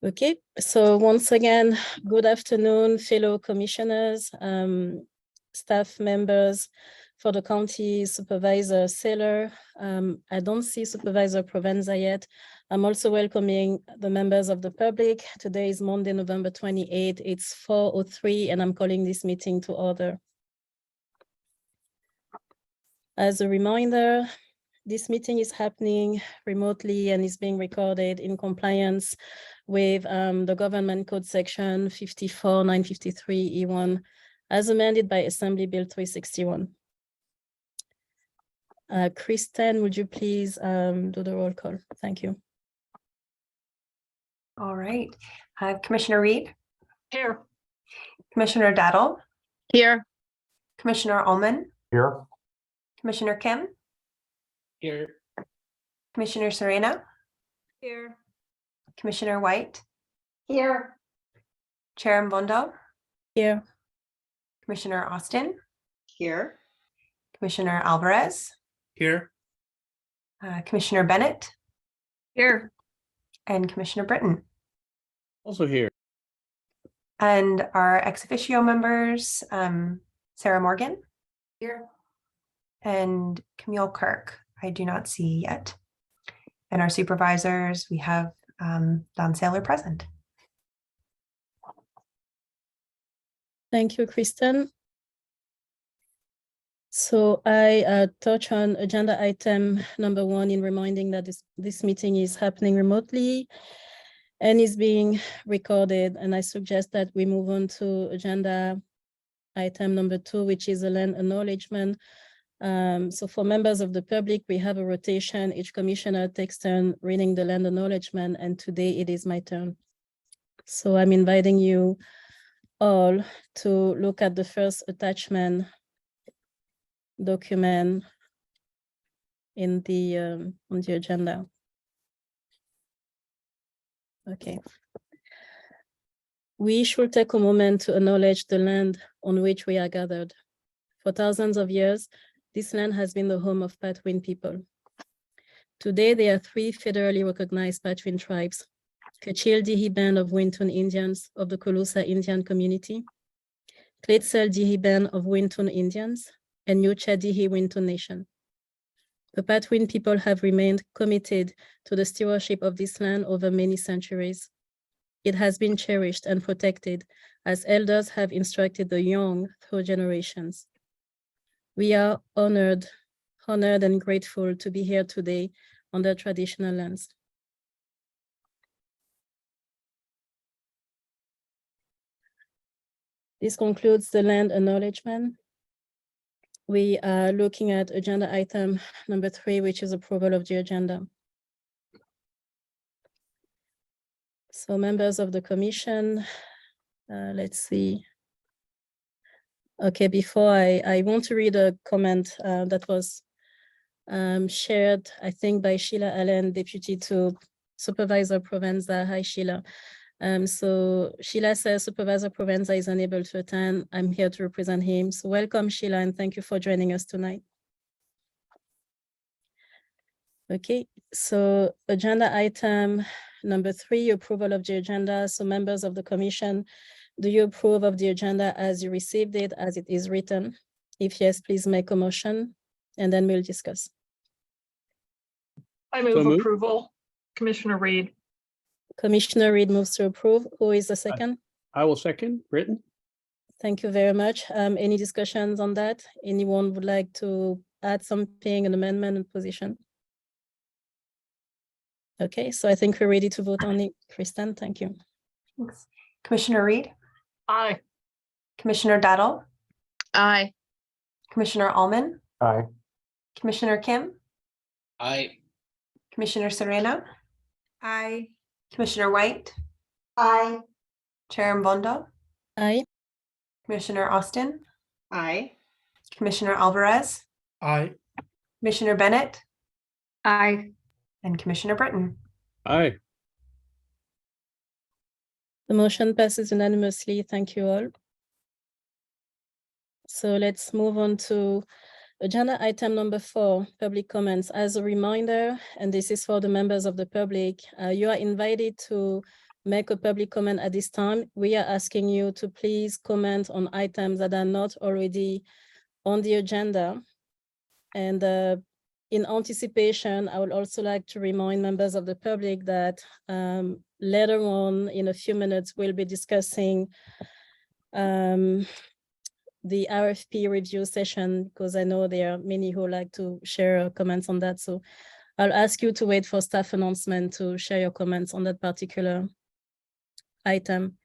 Okay, so once again, good afternoon, fellow commissioners, staff members for the county supervisor Saylor. I don't see Supervisor Provenza yet. I'm also welcoming the members of the public. Today is Monday, November 28th. It's 4:03 and I'm calling this meeting to order. As a reminder, this meeting is happening remotely and is being recorded in compliance with the Government Code Section 54-953 E1 as amended by Assembly Bill 361. Kristen, would you please do the roll call? Thank you. All right. Commissioner Reed? Here. Commissioner Daddle? Here. Commissioner Ullman? Here. Commissioner Kim? Here. Commissioner Serena? Here. Commissioner White? Here. Chair Mbondo? Here. Commissioner Austin? Here. Commissioner Alvarez? Here. Commissioner Bennett? Here. And Commissioner Britton. Also here. And our ex officio members, Sarah Morgan? Here. And Camille Kirk, I do not see yet. And our supervisors, we have Don Saylor present. Thank you, Kristen. So I touch on agenda item number 1 in reminding that this meeting is happening remotely and is being recorded. And I suggest that we move on to agenda item number 2, which is a land acknowledgement. So for members of the public, we have a rotation. Each commissioner takes turn reading the land acknowledgement, and today it is my turn. So I'm inviting you all to look at the first attachment document in the on the agenda. Okay. We should take a moment to acknowledge the land on which we are gathered. For thousands of years, this land has been the home of Patwin people. Today, there are 3 federally recognized Patwin tribes: Kachil-Dihi Band of Wintun Indians of the Colusa Indian community, Kletsel-Dihi Band of Wintun Indians, and Nyocha-Dihi Wintun Nation. The Patwin people have remained committed to the stewardship of this land over many centuries. It has been cherished and protected as elders have instructed the young through generations. We are honored and grateful to be here today on their traditional lands. This concludes the land acknowledgement. We are looking at agenda item number 3, which is approval of the agenda. So members of the commission, let's see. Okay, before I want to read a comment that was shared, I think, by Sheila Allen, Deputy to Supervisor Provenza. Hi, Sheila. So Sheila says Supervisor Provenza is unable to attend. I'm here to represent him. So welcome, Sheila, and thank you for joining us tonight. Okay, so agenda item number 3, approval of the agenda. So members of the commission, do you approve of the agenda as you received it, as it is written? If yes, please make a motion, and then we'll discuss. I move approval. Commissioner Reed. Commissioner Reed moves to approve. Who is the second? I will second. Britton. Thank you very much. Any discussions on that? Anyone would like to add something, an amendment and position? Okay, so I think we're ready to vote on it. Kristen, thank you. Thanks. Commissioner Reed? Aye. Commissioner Daddle? Aye. Commissioner Ullman? Aye. Commissioner Kim? Aye. Commissioner Serena? Aye. Commissioner White? Aye. Chair Mbondo? Aye. Commissioner Austin? Aye. Commissioner Alvarez? Aye. Commissioner Bennett? Aye. And Commissioner Britton. Aye. The motion passes unanimously. Thank you all. So let's move on to agenda item number 4, public comments. As a reminder, and this is for the members of the public, you are invited to make a public comment at this time, we are asking you to please comment on items that are not already on the agenda. And in anticipation, I would also like to remind members of the public that later on in a few minutes, we'll be discussing the RFP review session, because I know there are many who like to share comments on that. So I'll ask you to wait for staff announcement to share your comments on that particular item.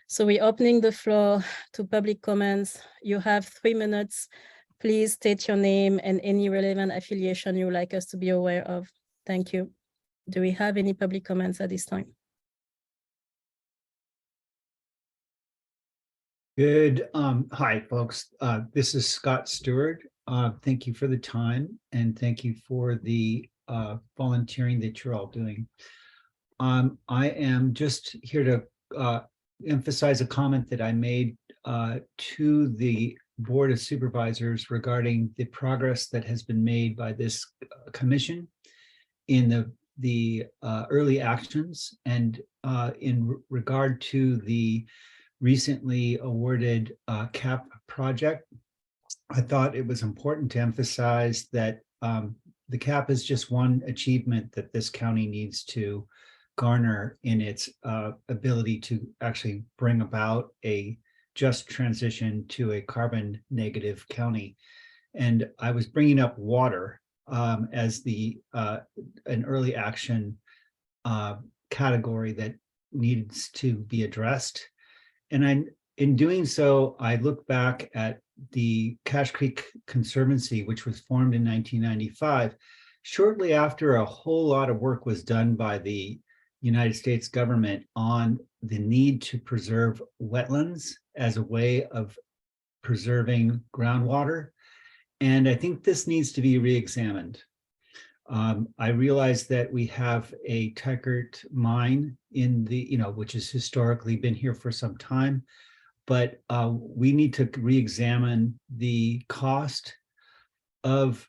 So we're opening the floor to public comments. You have 3 minutes. Please state your name and any relevant affiliation you would like us to be aware of. Thank you. Do we have any public comments at this time? Good. Hi, folks. This is Scott Stewart. Thank you for the time and thank you for the volunteering that you're all doing. I am just here to emphasize a comment that I made to the Board of Supervisors regarding the progress that has been made by this commission in the early actions and in regard to the recently awarded CAP project. I thought it was important to emphasize that the CAP is just one achievement that this county needs to garner in its ability to actually bring about a just transition to a carbon negative county. And I was bringing up water as an early action category that needs to be addressed. And in doing so, I look back at the Cache Creek Conservancy, which was formed in 1995, shortly after a whole lot of work was done by the United States government on the need to preserve wetlands as a way of preserving groundwater. And I think this needs to be re-examined. I realize that we have a Teichert mine in the, which has historically been here for some time, but we need to re-examine the cost of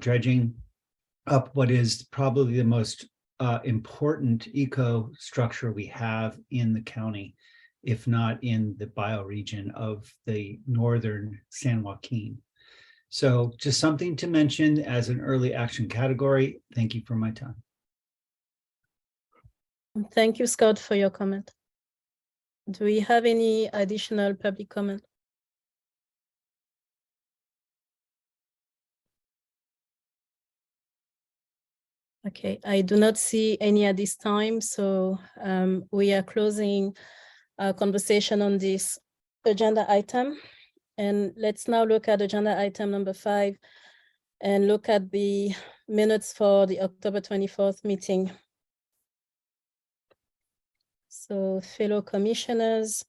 dredging up what is probably the most important eco structure we have in the county, if not in the bioregion of the northern San Joaquin. So just something to mention as an early action category. Thank you for my time. Thank you, Scott, for your comment. Do we have any additional public comment? Okay, I do not see any at this time, so we are closing our conversation on this agenda item. And let's now look at agenda item number 5 and look at the minutes for the October 24th meeting. So fellow commissioners,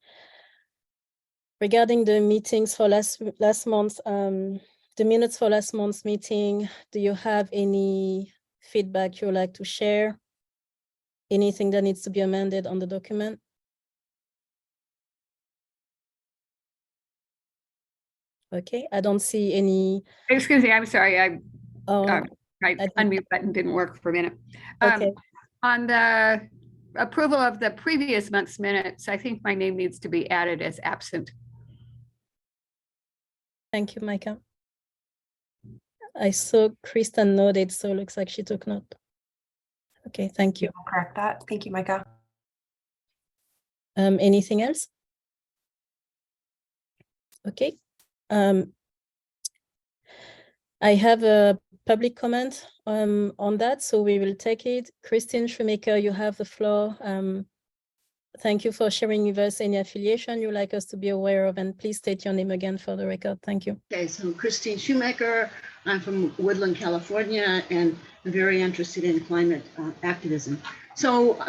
regarding the meetings for last month, the minutes for last month's meeting, do you have any feedback you would like to share? Anything that needs to be amended on the document? Okay, I don't see any. Excuse me, I'm sorry. Oh, My unmute button didn't work for a minute. okay. On the approval of the previous month's minutes, I think my name needs to be added as absent. Thank you, Micah. I saw Kristen noted, so it looks like she took note. Okay, thank you. I'll correct that. Thank you, Micah. Anything else? Okay. I have a public comment on that, so we will take it. Christine Shoemaker, you have the floor. Thank you for sharing with us any affiliation you'd like us to be aware of, and please state your name again for the record. Thank you. Okay, so Christine Shoemaker, I'm from Woodland, California, and I'm very interested in climate activism. So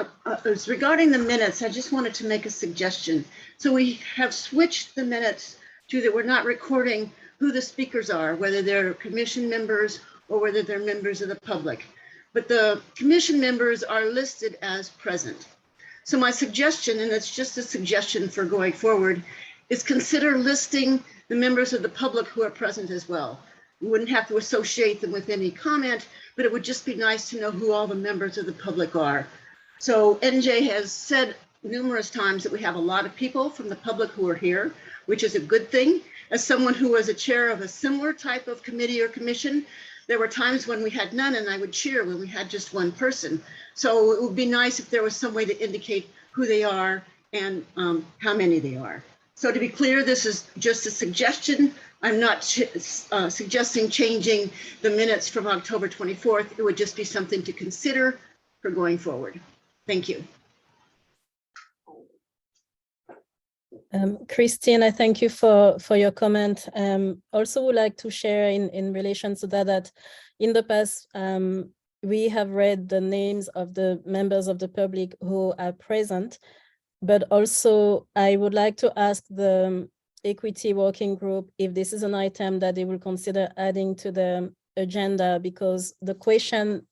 as regarding the minutes, I just wanted to make a suggestion. So we have switched the minutes to that we're not recording who the speakers are, whether they're commission members or whether they're members of the public. But the commission members are listed as present. So my suggestion, and it's just a suggestion for going forward, is consider listing the members of the public who are present as well. You wouldn't have to associate them with any comment, but it would just be nice to know who all the members of the public are. So NJ has said numerous times that we have a lot of people from the public who are here, which is a good thing. As someone who was a chair of a similar type of committee or commission, there were times when we had none, and I would cheer when we had just one person. So it would be nice if there was some way to indicate who they are and how many they are. So to be clear, this is just a suggestion. I'm not suggesting changing the minutes from October 24th. It would just be something to consider for going forward. Thank you. Christine, I thank you for your comment. Also would like to share in relation to that in the past, we have read the names of the members of the public who are present, but also I would like to ask the equity working group if this is an item that they will consider adding to the agenda, because the question,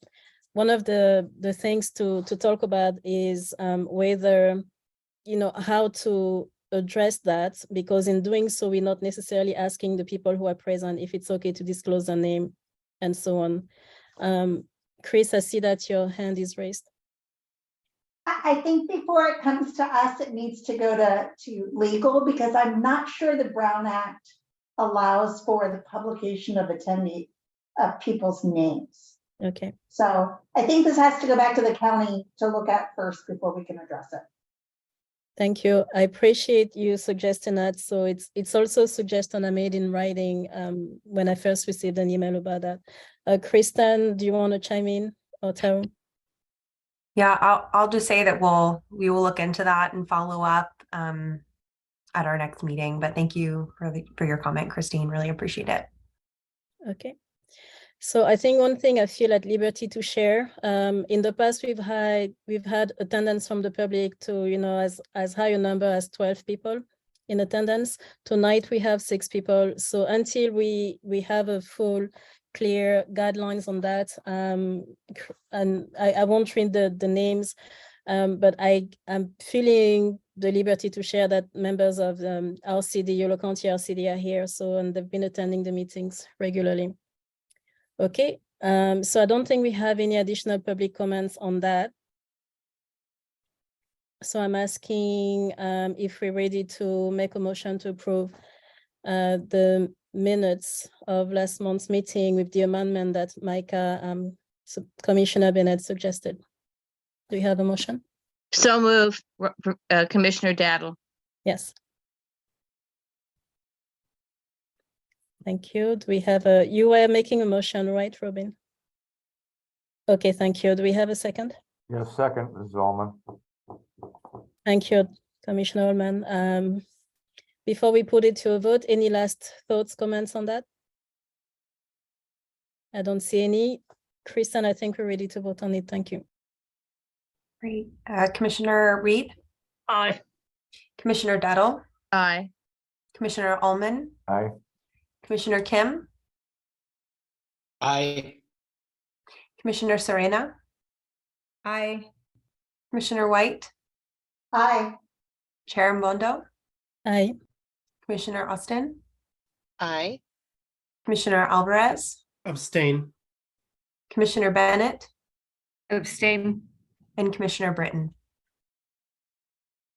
one of the things to talk about is whether, how to address that, because in doing so, we're not necessarily asking the people who are present if it's okay to disclose their name and so on. Chris, I see that your hand is raised. I think before it comes to us, it needs to go to legal, because I'm not sure the Brown Act allows for the publication of people's names. Okay. So I think this has to go back to the county to look at first before we can address it. Thank you. I appreciate you suggesting that. So it's also a suggestion I made in writing when I first received an email about that. Kristen, do you want to chime in, or Taro? Yeah, I'll just say that we will look into that and follow up at our next meeting. But thank you for your comment, Christine. Really appreciate it. Okay. So I think one thing I feel at liberty to share, in the past we've had attendance from the public to, as high a number as 12 people in attendance. Tonight we have 6 people. So until we have a full clear guidelines on that, and I won't read the names, but I'm feeling the liberty to share that members of RCD, Yolo County RCD are here. So, and they've been attending the meetings regularly. Okay, so I don't think we have any additional public comments on that. So I'm asking if we're ready to make a motion to approve the minutes of last month's meeting with the amendment that Micah, Commissioner Bennett suggested. Do you have a motion? So moved, Commissioner Daddle. Yes. Thank you. Do we have you were making a motion, right, Robin? Okay, thank you. Do we have a second? Yes, second, this is Allman. Thank you, Commissioner Allman. Before we put it to a vote, any last thoughts, comments on that? I don't see any. Kristen, I think we're ready to vote on it. Thank you. Great. Commissioner Reed? Aye. Commissioner Daddle? Aye. Commissioner Allman? Aye. Commissioner Kim? Aye. Commissioner Serena? Aye. Commissioner White? Aye. Chair Mondo? Aye. Commissioner Austin? Aye. Commissioner Alvarez? Abstain. Commissioner Bennett? Abstain. And Commissioner Britton?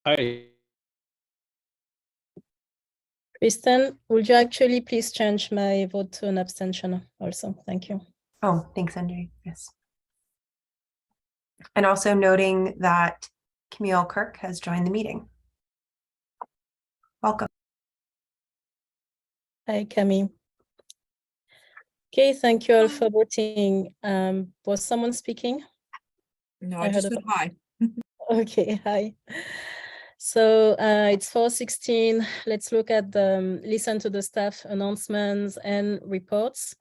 Aye. Kristen, would you actually please change my vote to an abstention also? Thank you. Oh, thanks, Anjay. Yes. And also noting that Camille Kirk has joined the meeting. Welcome. Hi, Camille. Okay, thank you all for voting. Was someone speaking? No, I just said hi. Okay, hi. So it's 4:16. Let's look at listen to the staff announcements and reports.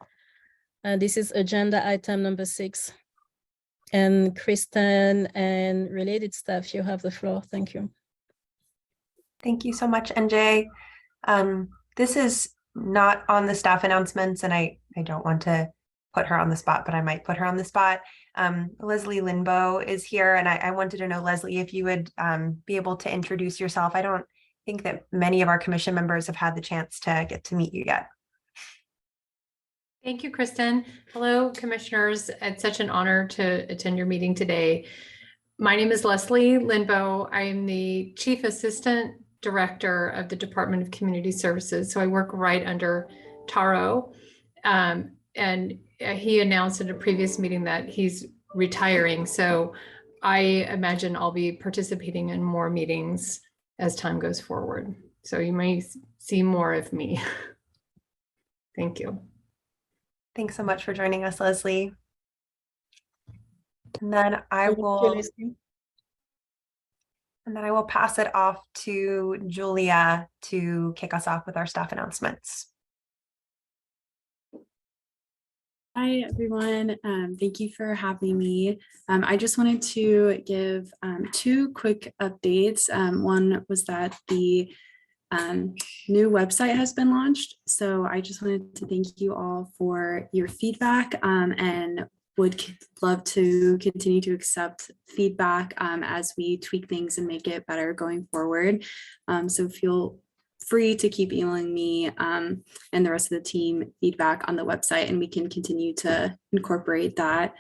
This is agenda item number 6. And Kristen and related staff, you have the floor. Thank you. Thank you so much, NJ. This is not on the staff announcements, and I don't want to put her on the spot, but I might put her on the spot. Leslie Linbo is here, and I wanted to know, Leslie, if you would be able to introduce yourself. I don't think that many of our commission members have had the chance to get to meet you yet. Thank you, Kristen. Hello, commissioners. It's such an honor to attend your meeting today. My name is Leslie Linbo. I am the Chief Assistant Director of the Department of Community Services. So I work right under Taro. And he announced at a previous meeting that he's retiring. So I imagine I'll be participating in more meetings as time goes forward. So you may see more of me. Thank you. Thanks so much for joining us, Leslie. And then I Thank you, will, Leslie. and then I will pass it off to Julia to kick us off with our staff announcements. Hi, everyone. Thank you for having me. I just wanted to give two quick updates. One was that the new website has been launched. So I just wanted to thank you all for your feedback and would love to continue to accept feedback as we tweak things and make it better going forward. So feel free to keep emailing me and the rest of the team feedback on the website, and we can continue to incorporate that.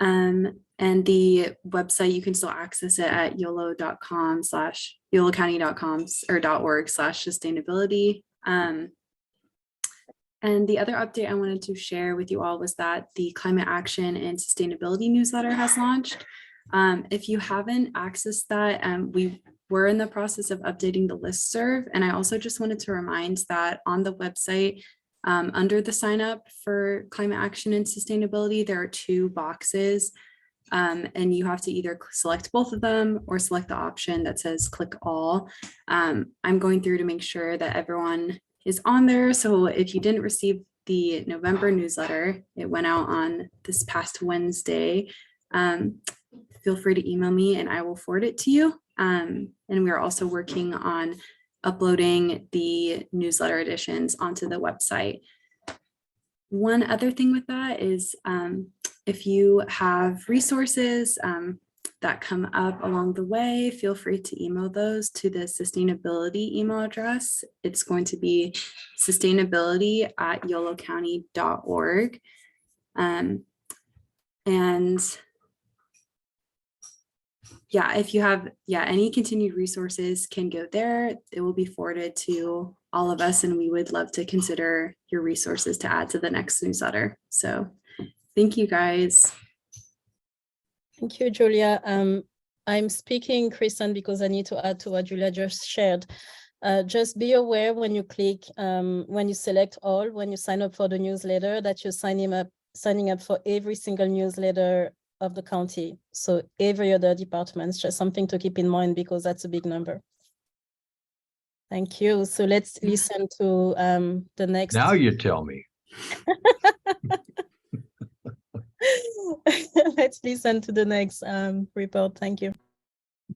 And the website, you can still access it at yolo.com/yolocounty.com or .org/sustainability. And the other update I wanted to share with you all was that the Climate Action and Sustainability newsletter has launched. If you haven't accessed that, we're in the process of updating the listserv. And I also just wanted to remind that on the website, under the sign up for Climate Action and Sustainability, there are two boxes. And you have to either select both of them or select the option that says click all. I'm going through to make sure that everyone is on there. So if you didn't receive the November newsletter, it went out on this past Wednesday. Feel free to email me and I will forward it to you. And we're also working on uploading the newsletter editions onto the website. One other thing with that is if you have resources that come up along the way, feel free to email those to the sustainability email address. It's going to be sustainability@yolocounty.org. And yeah, if you have any continued resources can go there. It will be forwarded to all of us, and we would love to consider your resources to add to the next newsletter. So thank you, guys. Thank you, Julia. I'm speaking Kristen because I need to add to what Julia just shared. Just be aware when you click, when you select all, when you sign up for the newsletter, that you're signing up for every single newsletter of the county. So every other department, it's just something to keep in mind because that's a big number. Thank you. So let's listen to the next. Now you tell me. Let's listen to the next report. Thank you.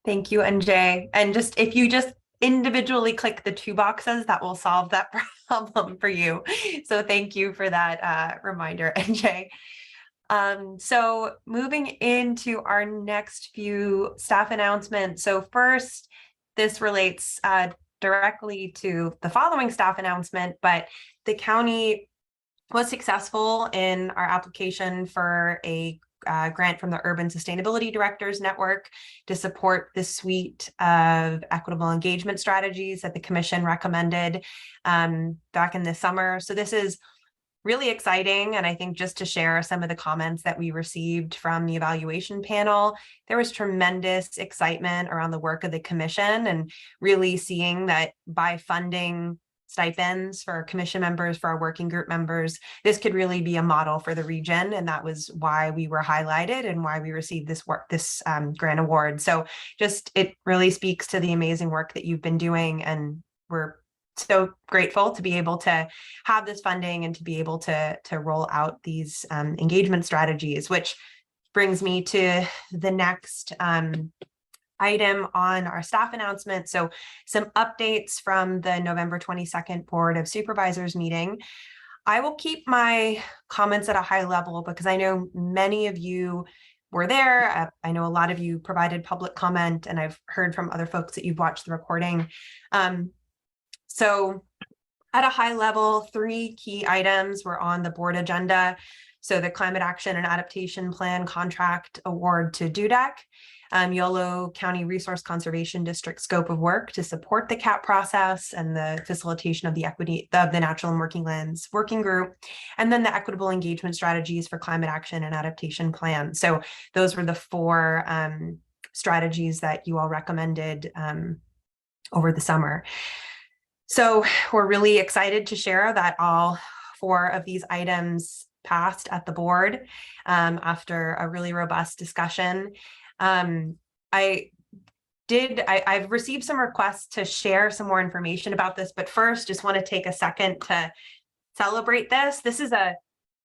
Thank you, NJ. And just if you just individually click the two boxes, that will solve that problem for you. So thank you for that reminder, NJ. So moving into our next few staff announcements. So first, this relates directly to the following staff announcement, but the county was successful in our application for a grant from the Urban Sustainability Directors Network to support the suite of equitable engagement strategies that the Commission recommended back in the summer. So this is really exciting. And I think just to share some of the comments that we received from the evaluation panel, there was tremendous excitement around the work of the Commission and really seeing that by funding stipends for our commission members, for our working group members, this could really be a model for the region. And that was why we were highlighted and why we received this grant award. So just, it really speaks to the amazing work that you've been doing. And we're so grateful to be able to have this funding and to be able to roll out these engagement strategies, which brings me to the next item on our staff announcement. So some updates from the November 22nd Board of Supervisors meeting. I will keep my comments at a high level because I know many of you were there. I know a lot of you provided public comment, and I've heard from other folks that you've watched the recording. So at a high level, 3 key items were on the board agenda. So the Climate Action and Adaptation Plan contract award to DUDEC, Yolo County Resource Conservation District scope of work to support the CAP process and the facilitation of the equity of the Natural and Working Lands Working Group, and then the equitable engagement strategies for climate action and adaptation plan. So those were the 4 strategies that you all recommended over the summer. So we're really excited to share that all 4 of these items passed at the board after a really robust discussion. I've received some requests to share some more information about this, but first just want to take a second to celebrate this. This is a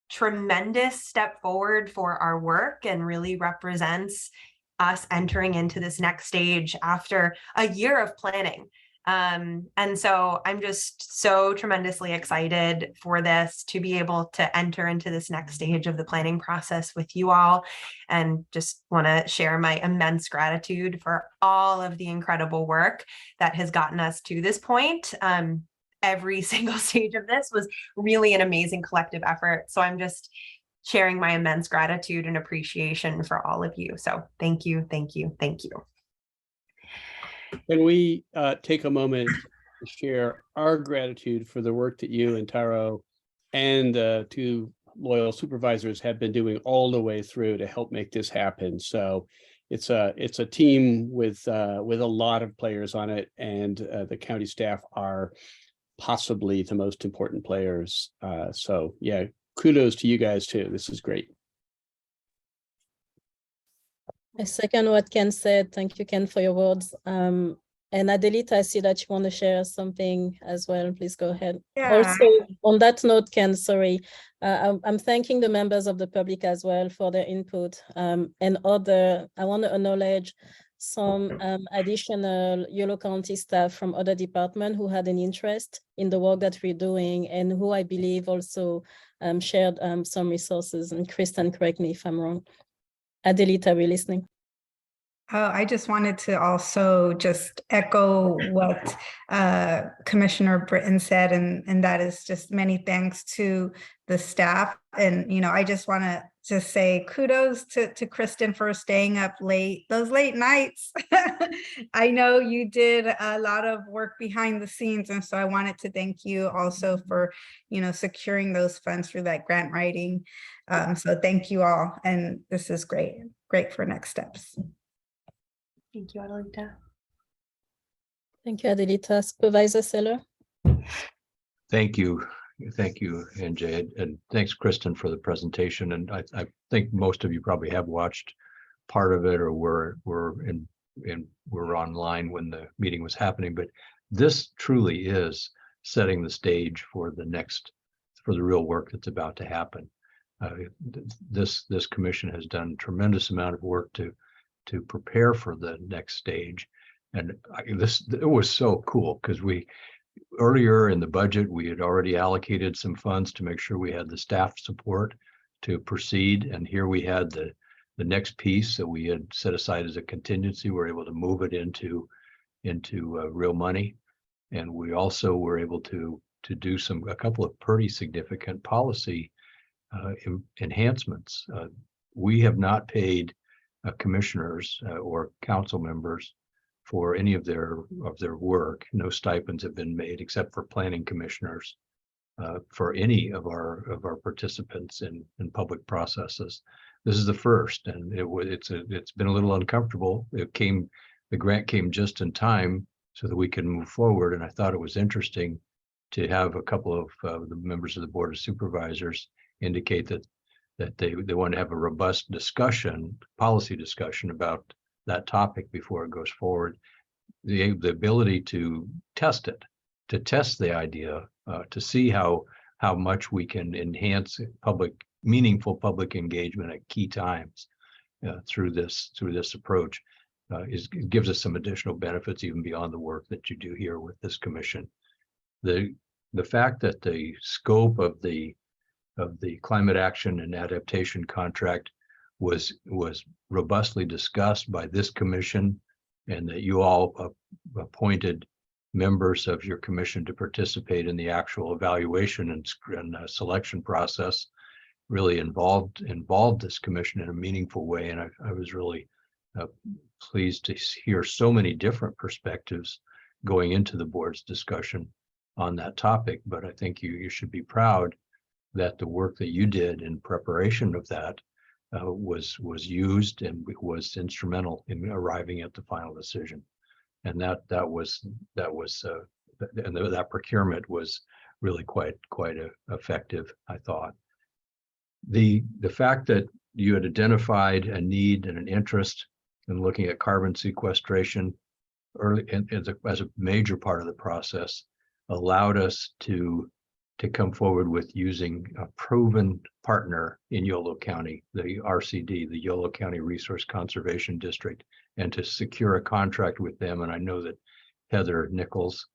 tremendous step forward for our work and really represents us entering into this next stage after a year of planning. And so I'm just so tremendously excited for this, to be able to enter into this next stage of the planning process with you all, and just want to share my immense gratitude for all of the incredible work that has gotten us to this point. Every single stage of this was really an amazing collective effort. So I'm just sharing my immense gratitude and appreciation for all of you. So thank you, thank you, thank you. Can we take a moment to share our gratitude for the work that you and Taro and 2 loyal supervisors have been doing all the way through to help make this happen? So it's a team with a lot of players on it, and the county staff are possibly the most important players. So yeah, kudos to you guys too. This is great. I second what Ken said. Thank you, Ken, for your words. And Adelita, I see that you want to share something as well. Please go ahead. Yeah. Also, on that note, Ken, sorry, I'm thanking the members of the public as well for their input. And I want to acknowledge some additional Yolo County staff from other departments who had an interest in the work that we're doing, and who I believe also shared some resources. And Kristen, correct me if I'm wrong. Adelita, we're listening. Oh, I just wanted to also just echo what Commissioner Britton said, and that is just many thanks to the staff. And, I just want to just say kudos to Kristen for staying up late, those late nights. I know you did a lot of work behind the scenes, and so I wanted to thank you also for, securing those funds for that grant writing. So thank you all, and this is great for next steps. Thank you, Adelita. Thank you, Adelita. Supervisor Seller. Thank you, NJ, and thanks, Kristen, for the presentation. And I think most of you probably have watched part of it, or were online when the meeting was happening. But this truly is setting the stage for the real work that's about to happen. This commission has done a tremendous amount of work to prepare for the next stage. And it was so cool, because earlier in the budget, we had already allocated some funds to make sure we had the staff support to proceed. And here we had the next piece that we had set aside as a contingency. We're able to move it into real money. And we also were able to do a couple of pretty significant policy enhancements. We have not paid commissioners or council members for any of their work. No stipends have been made, except for planning commissioners, for any of our participants in public processes. This is the first, and it's been a little uncomfortable. The grant came just in time so that we can move forward, and I thought it was interesting to have a couple of the members of the Board of Supervisors indicate that they want to have a robust policy discussion about that topic before it goes forward. The ability to test the idea, to see how much we can enhance meaningful public engagement at key times through this approach, gives us some additional benefits even beyond the work that you do here with this commission. The fact that the scope of the climate action and adaptation contract was robustly discussed by this commission, and that you all appointed members of your commission to participate in the actual evaluation and selection process really involved this commission in a meaningful way. And I was really pleased to hear so many different perspectives going into the board's discussion on that topic. But I think you should be proud that the work that you did in preparation of that was used and was instrumental in arriving at the final decision. And that procurement was really quite effective, I thought. The fact that you had identified a need and an interest in looking at carbon sequestration early as a major part of the process allowed us to come forward with using a proven partner in Yolo County, the RCD, the Yolo County Resource Conservation District, and to secure a contract with them. And I know that Heather Nichols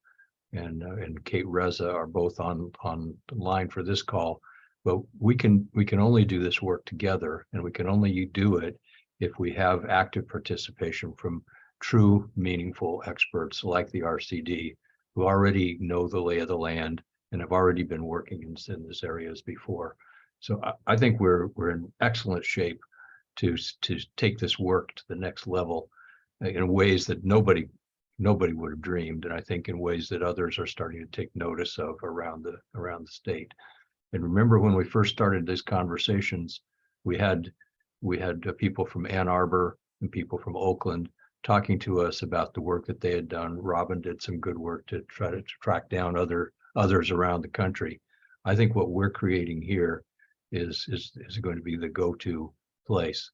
and Kate Reza are both on the line for this call. But we can only do this work together, and we can only do it if we have active participation from true, meaningful experts like the RCD, who already know the lay of the land and have already been working in this areas before. So I think we're in excellent shape to take this work to the next level in ways that nobody would have dreamed, and I think in ways that others are starting to take notice of around the state. And remember, when we first started these conversations, we had people from Ann Arbor and people from Oakland talking to us about the work that they had done. Robin did some good work to try to track down others around the country. I think what we're creating here is going to be the go-to place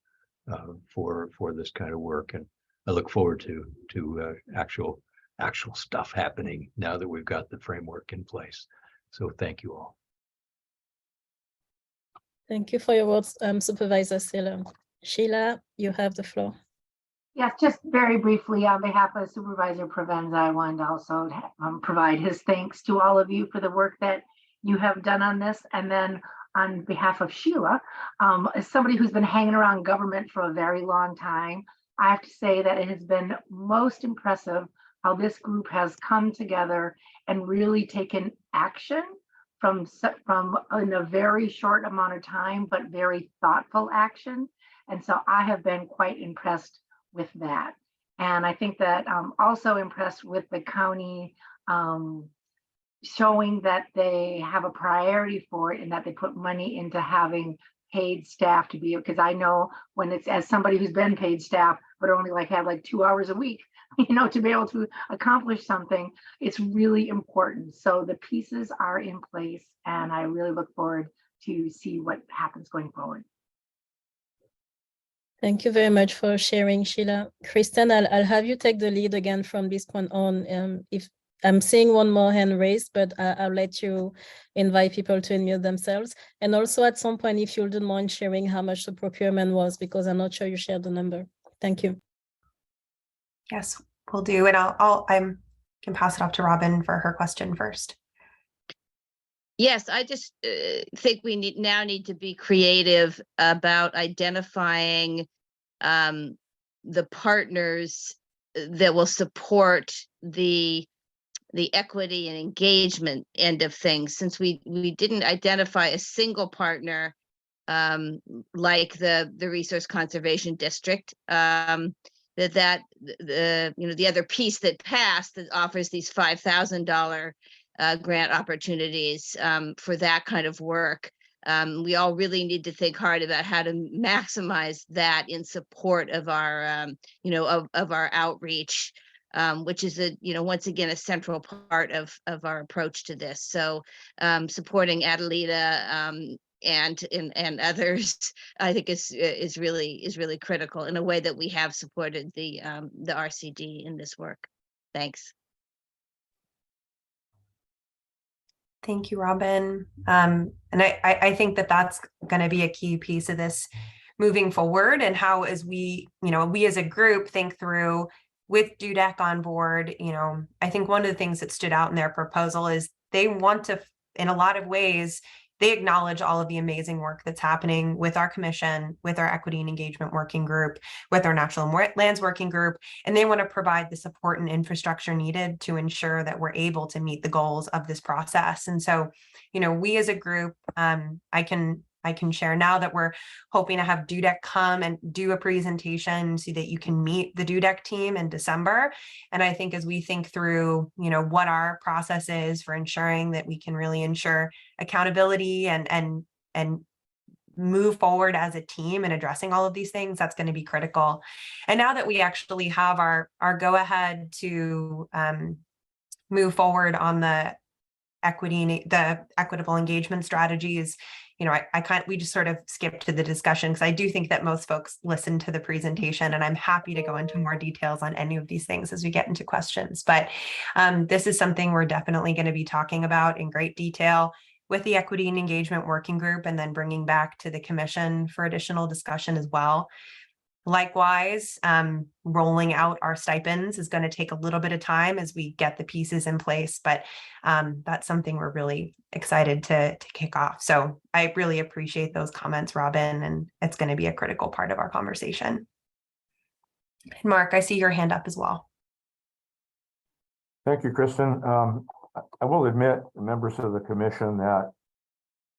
for this kind of work, and I look forward to actual stuff happening now that we've got the framework in place. So thank you all. Thank you for your words, Supervisor Siller. Sheila, you have the floor. Yes, just very briefly, on behalf of Supervisor Provenza, I wanted to also provide his thanks to all of you for the work that you have done on this. And then on behalf of Sheila, as somebody who's been hanging around government for a very long time, I have to say that it has been most impressive how this group has come together and really taken action from in a very short amount of time, but very thoughtful action. And so I have been quite impressed with that. And I think that I'm also impressed with the county showing that they have a priority for it and that they put money into having paid staff to be, because I know when it's, as somebody who's been paid staff, but only had 2 hours a week, to be able to accomplish something, it's really important. So the pieces are in place, and I really look forward to see what happens going forward. Thank you very much for sharing, Sheila. Kristen, I'll have you take the lead again from this point on. If I'm seeing one more hand raised, but I'll let you invite people to unmute themselves. And also at some point, if you wouldn't mind sharing how much the procurement was, because I'm not sure you shared the number. Thank you. Yes, we'll do. And I can pass it off to Robin for her question first. Yes, I just think we need to be creative about identifying the partners that will support the equity and engagement end of things. Since we didn't identify a single partner like the Resource Conservation District, the other piece that passed that offers these $5,000 grant opportunities for that kind of work. We all really need to think hard about how to maximize that in support of our, of our outreach, which is once again, a central part of our approach to this. So supporting Adelita and others, I think is really critical in a way that we have supported the RCD in this work. Thanks. Thank you, Robin. And I think that that's going to be a key piece of this moving forward, and how as we as a group think through with DUDEC on board. I think one of the things that stood out in their proposal is they want to, in a lot of ways, they acknowledge all of the amazing work that's happening with our commission, with our equity and engagement working group, with our natural lands working group, and they want to provide the support and infrastructure needed to ensure that we're able to meet the goals of this process. And so, we as a group, I can I can share now that we're hoping to have DUDEC come and do a presentation so that you can meet the DUDEC team in December. And I think as we think through, you know, what our process is for ensuring that we can really ensure accountability and move forward as a team and addressing all of these things, that's going to be critical. And now that we actually have our go ahead to move forward on the equitable engagement strategies, you know, we just sort of skipped to the discussion because I do think that most folks listened to the presentation, and I'm happy to go into more details on any of these things as we get into questions. But this is something we're definitely going to be talking about in great detail with the Equity and Engagement Working Group, and then bringing back to the commission for additional discussion as well. Likewise, rolling out our stipends is going to take a little bit of time as we get the pieces in place, but that's something we're really excited to kick off. So I really appreciate those comments, Robin, and it's going to be a critical part of our conversation. Mark, I see your hand up as well. Thank you, Kristen. I will admit, members of the commission, that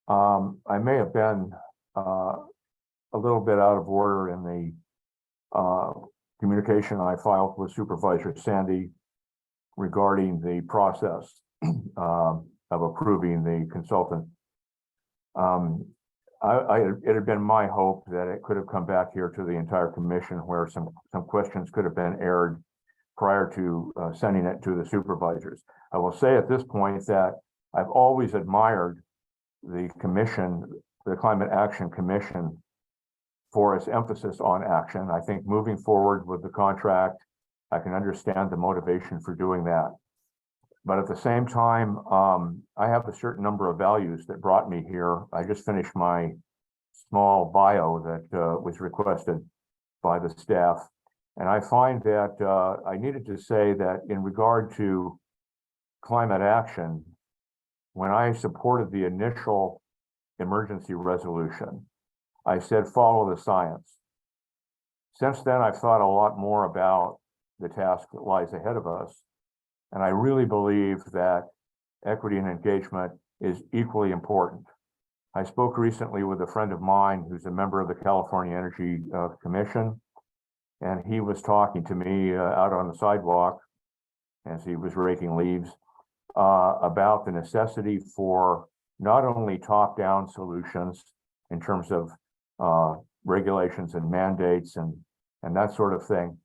I may have been a little bit out of order in the communication I filed with Supervisor Sandy regarding the process of approving the consultant. It had been my hope that it could have come back here to the entire commission, where some questions could have been aired prior to sending it to the supervisors. I will say at this point that I've always admired the commission, the Climate Action Commission, for its emphasis on action. I think moving forward with the contract, I can understand the motivation for doing that. But at the same time, I have a certain number of values that brought me here. I just finished my small bio that was requested by the staff. And I find that I needed to say that in regard to climate action, when I supported the initial emergency resolution, I said, follow the science. Since then, I've thought a lot more about the task that lies ahead of us. And I really believe that equity and engagement is equally important. I spoke recently with a friend of mine who's a member of the California Energy Commission, and he was talking to me out on the sidewalk as he was raking leaves about the necessity for not only top-down solutions in terms of regulations and mandates and that sort of thing,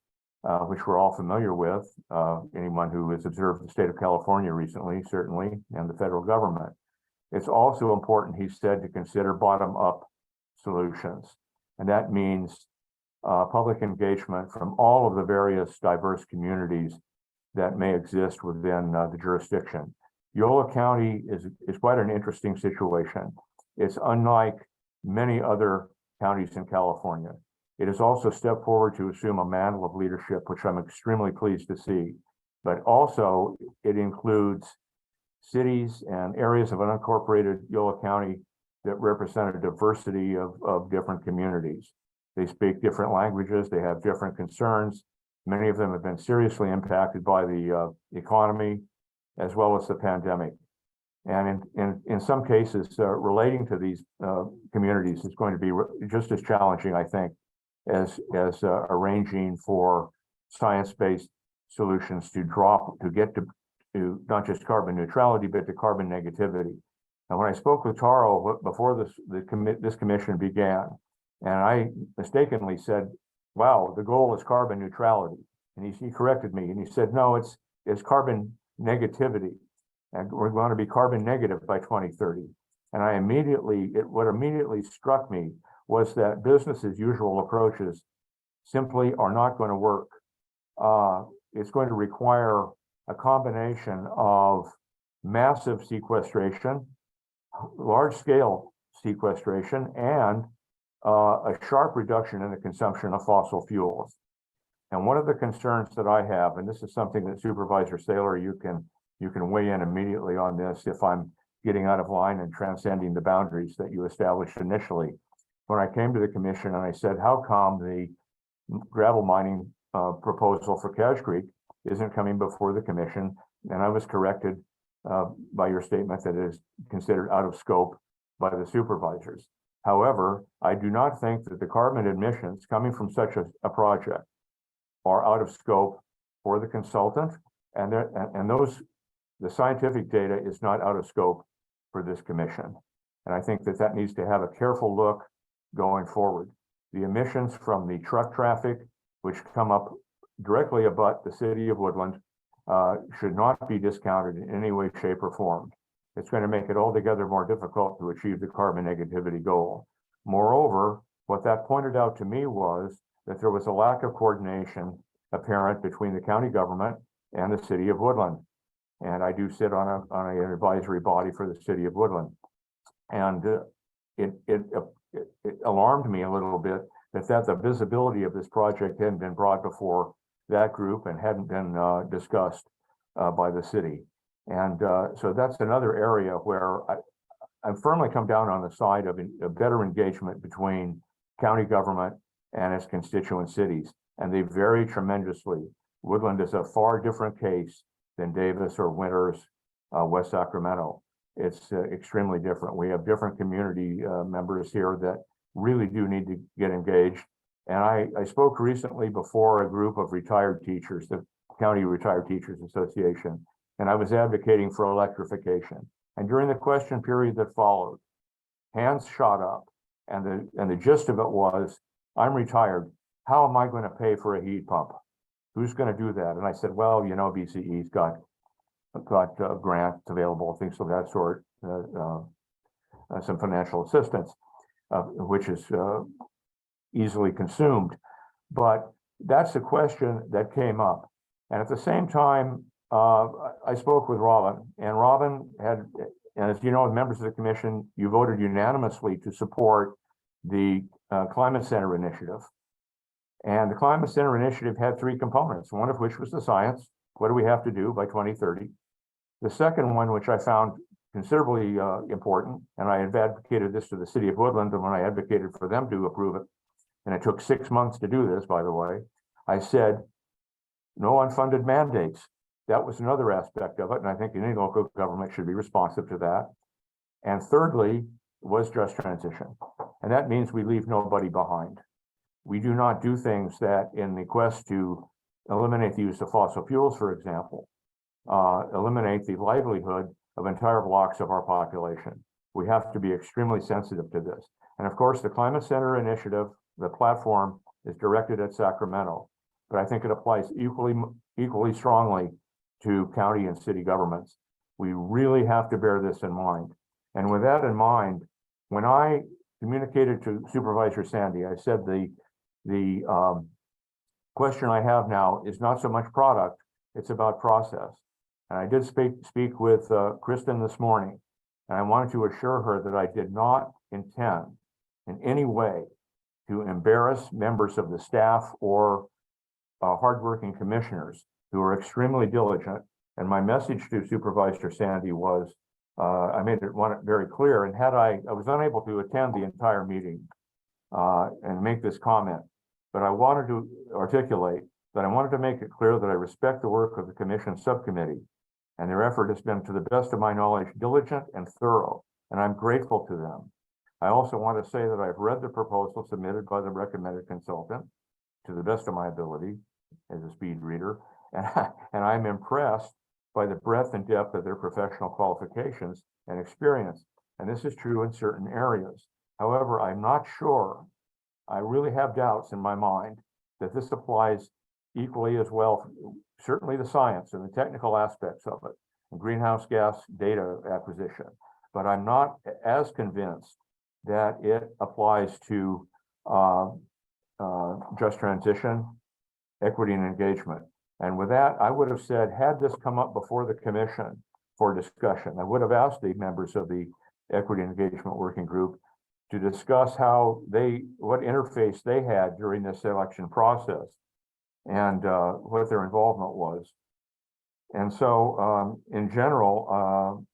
which we're all familiar with. Anyone who has observed the state of California recently, certainly, and the federal government. It's also important, he said, to consider bottom-up solutions. And that means public engagement from all of the various diverse communities that may exist within the jurisdiction. Yolo County is quite an interesting situation. It's unlike many other counties in California. It has also stepped forward to assume a mantle of leadership, which I'm extremely pleased to see. But also, it includes cities and areas of unincorporated Yolo County that represent a diversity of different communities. They speak different languages, they have different concerns. Many of them have been seriously impacted by the economy, as well as the pandemic. And in some cases, relating to these communities is going to be just as challenging, I think, as arranging for science-based solutions to get to not just carbon neutrality, but to carbon negativity. And when I spoke with Taro before this commission began, and I mistakenly said, wow, the goal is carbon neutrality. And he corrected me and he said, no, it's carbon negativity. And we're going to be carbon negative by 2030. And what immediately struck me was that business as usual approaches simply are not going to work. It's going to require a combination of massive sequestration, large scale sequestration, and a sharp reduction in the consumption of fossil fuels. And one of the concerns that I have, and this is something that Supervisor Saylor, you can weigh in immediately on this if I'm getting out of line and transcending the boundaries that you established initially. When I came to the commission and I said, how come the gravel mining proposal for Cache Creek isn't coming before the commission? And I was corrected by your statement that it is considered out of scope by the supervisors. However, I do not think that the carbon emissions coming from such a project are out of scope for the consultant, and the scientific data is not out of scope for this commission. And I think that needs to have a careful look going forward. The emissions from the truck traffic, which come up directly abut the city of Woodland, should not be discounted in any way, shape, or form. It's going to make it altogether more difficult to achieve the carbon negativity goal. Moreover, what that pointed out to me was that there was a lack of coordination apparent between the county government and the city of Woodland. And I do sit on an advisory body for the city of Woodland. And it alarmed me a little bit that the visibility of this project hadn't been brought before that group and hadn't been discussed by the city. And so that's another area where I've firmly come down on the side of a better engagement between county government and its constituent cities. And they vary tremendously. Woodland is a far different case than Davis or Winters, West Sacramento. It's extremely different. We have different community members here that really do need to get engaged. And I spoke recently before a group of retired teachers, the County Retired Teachers Association, and I was advocating for electrification. And during the question period that followed, hands shot up, and the gist of it was, I'm retired. How am I going to pay for a heat pump? Who's going to do that? And I said, well, you know, BCE's got grants available, things of that sort, some financial assistance, which is easily consumed. But that's the question that came up. And at the same time, I spoke with Robin, and Robin had, and as you know, members of the commission, you voted unanimously to support the Climate Center initiative. And the Climate Center initiative had three components, one of which was the science. What do we have to do by 2030? The second one, which I found considerably important, and I had advocated this to the city of Woodland, and when I advocated for them to approve it, and it took 6 months to do this, by the way, I said, no unfunded mandates. That was another aspect of it, and I think any local government should be responsive to that. And thirdly, was just transition. And that means we leave nobody behind. We do not do things that, in the quest to eliminate the use of fossil fuels, for example, eliminate the livelihood of entire blocks of our population. We have to be extremely sensitive to this. And of course, the Climate Center initiative, the platform, is directed at Sacramento, but I think it applies equally strongly to county and city governments. We really have to bear this in mind. And with that in mind, when I communicated to Supervisor Sandy, I said the question I have now is not so much product, it's about process. And I did speak with Kristen this morning, and I wanted to assure her that I did not intend in any way to embarrass members of the staff or hardworking commissioners who are extremely diligent. And my message to Supervisor Sandy was, I made it very clear, and I was unable to attend the entire meeting and make this comment, but I wanted to articulate that I wanted to make it clear that I respect the work of the commission subcommittee, and their effort has been, to the best of my knowledge, diligent and thorough, and I'm grateful to them. I also want to say that I've read the proposal submitted by the recommended consultant to the best of my ability as a speed reader, and I'm impressed by the breadth and depth of their professional qualifications and experience. And this is true in certain areas. However, I'm not sure, I really have doubts in my mind that this applies equally as well, certainly the science and the technical aspects of it, and greenhouse gas data acquisition. But I'm not as convinced that it applies to just transition, equity, and engagement. And with that, I would have said, had this come up before the commission for discussion, I would have asked the members of the Equity and Engagement Working Group to discuss what interface they had during this election process and what their involvement was. And so in general,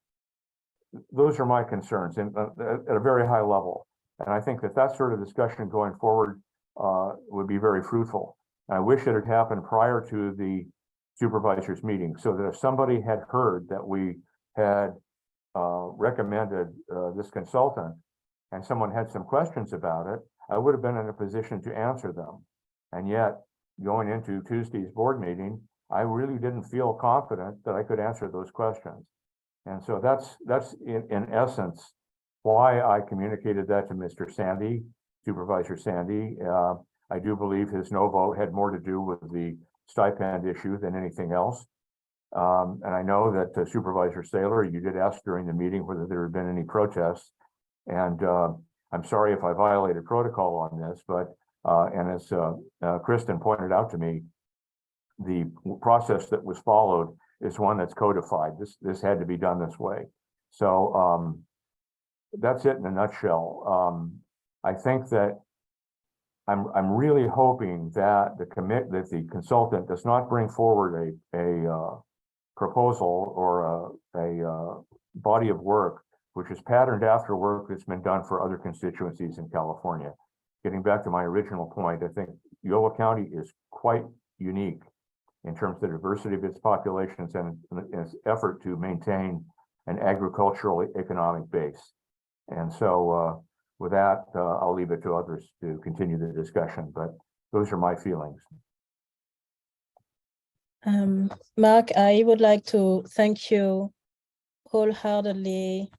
those are my concerns at a very high level. And I think that sort of discussion going forward would be very fruitful. I wish it had happened prior to the supervisors meeting, so that if somebody had heard that we had recommended this consultant, and someone had some questions about it, I would have been in a position to answer them. And yet, going into Tuesday's board meeting, I really didn't feel confident that I could answer those questions. And so that's in essence why I communicated that to Mr. Sandy, Supervisor Sandy. I do believe his no vote had more to do with the stipend issue than anything else. And I know that Supervisor Saylor, you did ask during the meeting whether there had been any protests. And I'm sorry if I violated protocol on this, but and as Kristen pointed out to me, the process that was followed is one that's codified. This had to be done this way. So that's it in a nutshell. I think that I'm really hoping that the consultant does not bring forward a proposal or a body of work which is patterned after work that's been done for other constituencies in California. Getting back to my original point, I think Yolo County is quite unique in terms of the diversity of its populations and its effort to maintain an agricultural economic base. And so with that, I'll leave it to others to continue the discussion, but those are my feelings. Mark, I would like to thank you wholeheartedly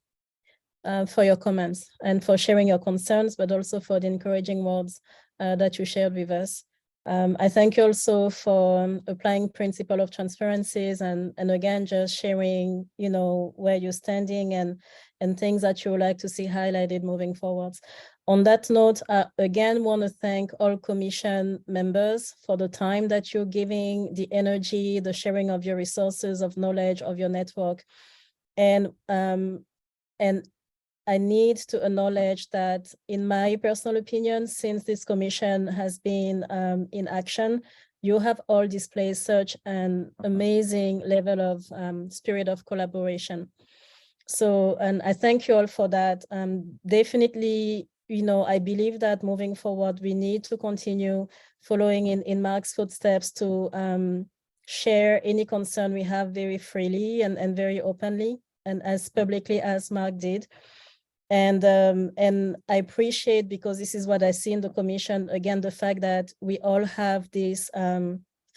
for your comments and for sharing your concerns, but also for the encouraging words that you shared with us. I thank you also for applying principle of transparencies and again, just sharing, where you're standing and things that you would like to see highlighted moving forwards. On that note, I again want to thank all commission members for the time that you're giving, the energy, the sharing of your resources, of knowledge, of your network. And I need to acknowledge that in my personal opinion, since this commission has been in action, you have all displayed such an amazing level of spirit of collaboration. So, and I thank you all for that. Definitely, I believe that moving forward, we need to continue following in Mark's footsteps to share any concern we have very freely and very openly and as publicly as Mark did. And I appreciate, because this is what I see in the commission, again, the fact that we all have this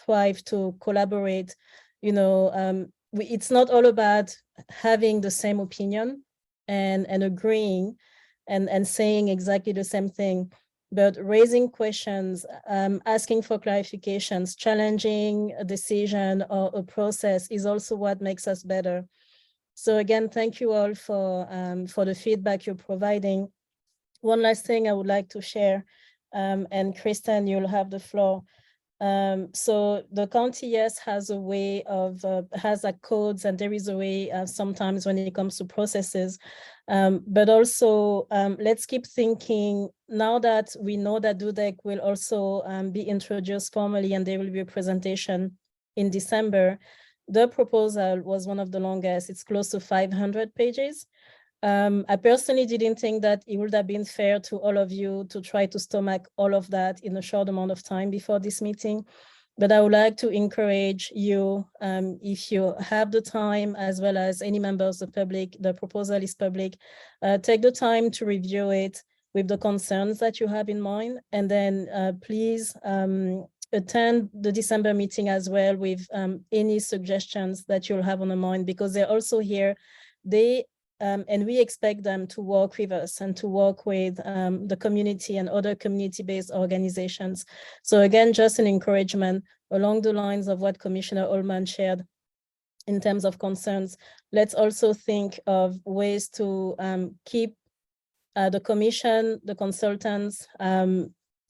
thrive to collaborate. It's not all about having the same opinion and agreeing and saying exactly the same thing, but raising questions, asking for clarifications, challenging a decision or a process is also what makes us better. So again, thank you all for the feedback you're providing. One last thing I would like to share, and Kristen, you'll have the floor. So the county, yes, has a way of, has a codes, and there is a way sometimes when it comes to processes, but also let's keep thinking now that we know that DUDEC will also be introduced formally and there will be a presentation in December. The proposal was one of the longest. It's close to 500 pages. I personally didn't think that it would have been fair to all of you to try to stomach all of that in a short amount of time before this meeting. But I would like to encourage you, if you have the time, as well as any members of the public, the proposal is public, take the time to review it with the concerns that you have in mind. And then please attend the December meeting as well with any suggestions that you'll have on the mind, because they're also here. And we expect them to work with us and to work with the community and other community-based organizations. So again, just an encouragement along the lines of what Commissioner Ullman shared in terms of concerns. Let's also think of ways to keep the commission, the consultants,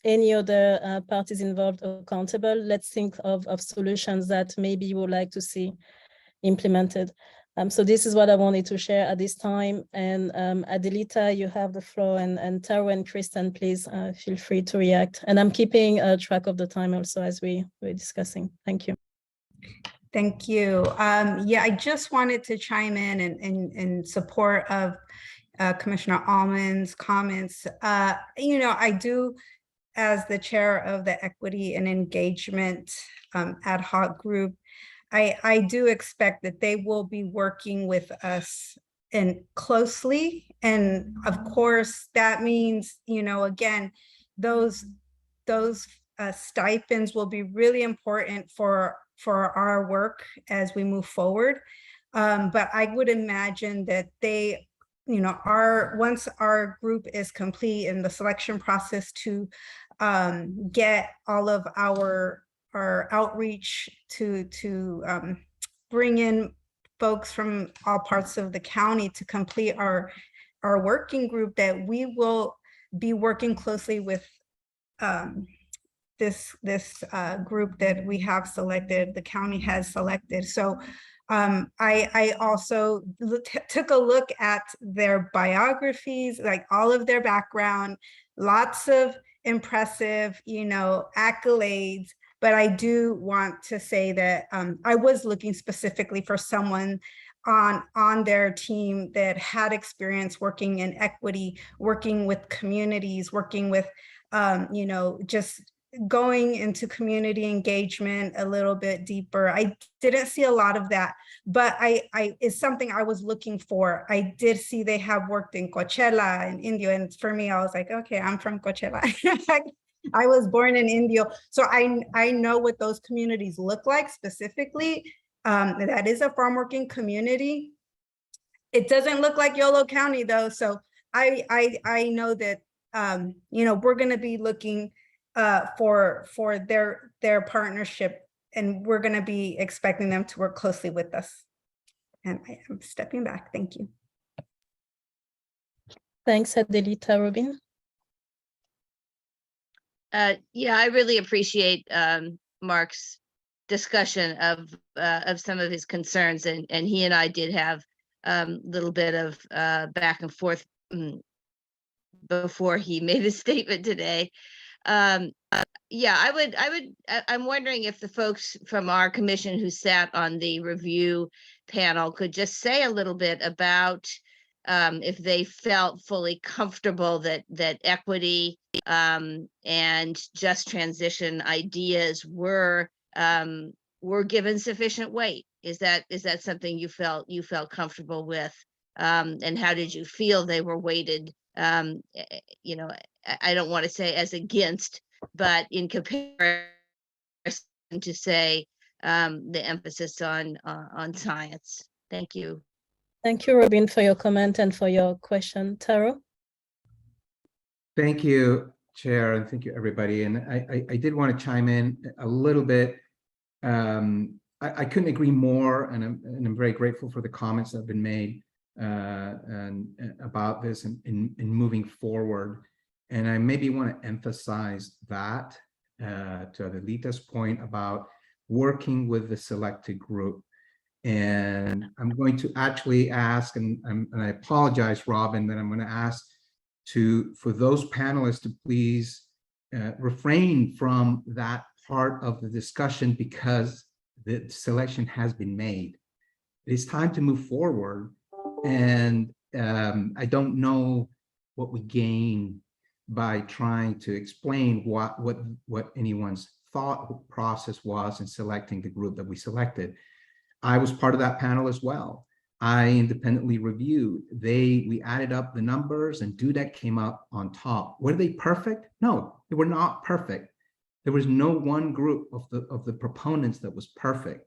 any other parties involved accountable. Let's think of solutions that maybe you would like to see implemented. So this is what I wanted to share at this time. And Adelita, you have the floor, and Taro and Kristen, please feel free to react. And I'm keeping track of the time also as we're discussing. Thank you. Thank you. Yeah, I just wanted to chime in support of Commissioner Allman's comments. I do, as the chair of the Equity and Engagement ad hoc group, I do expect that they will be working with us and closely. And of course, that means, you know, again, those stipends will be really important for our work as we move forward. But I would imagine that they, you know, once our group is complete in the selection process to get all of our outreach to bring in folks from all parts of the county to complete our working group, that we will be working closely with this group that we have selected, the county has selected. So I also took a look at their biographies, like all of their background, lots of impressive, you know, accolades. But I do want to say that I was looking specifically for someone on their team that had experience working in equity, working with communities, working with, you know, just going into community engagement a little bit deeper. I didn't see a lot of that, but it's something I was looking for. I did see they have worked in Coachella and Indio, and for me, I was like, okay, I'm from Coachella. I was born in Indio, so I know what those communities look like specifically. That is a farm working community. It doesn't look like Yolo County though, so I know that you know, we're going to be looking for their partnership, and we're going to be expecting them to work closely with us. And I am stepping back. Thank you. Thanks, Adelita. Robin? Yeah, I really appreciate Mark's discussion of some of his concerns, and he and I did have a little bit of back and forth before he made a statement today. Yeah, I'm wondering if the folks from our commission who sat on the review panel could just say a little bit about if they felt fully comfortable that equity and just transition ideas were given sufficient weight. Is that something you felt comfortable with? And how did you feel they were weighted? You know, I don't want to say as against, but in comparison to, say, the emphasis on science. Thank you. Thank you, Robin, for your comment and for your question. Taro? Thank you, Chair, and thank you, everybody. And I did want to chime in a little bit. I couldn't agree more, and I'm very grateful for the comments that have been made and about this and in moving forward. And I maybe want to emphasize that to Adelita's point about working with the selected group. And I'm going to actually ask, and I apologize, Robin, that I'm going to ask for those panelists to please refrain from that part of the discussion, because the selection has been made. It is time to move forward, and I don't know what we gain by trying to explain what anyone's thought process was in selecting the group that we selected. I was part of that panel as well. I independently reviewed. We added up the numbers, and DUDEC came up on top. Were they perfect? No, they were not perfect. There was no one group of the proponents that was perfect.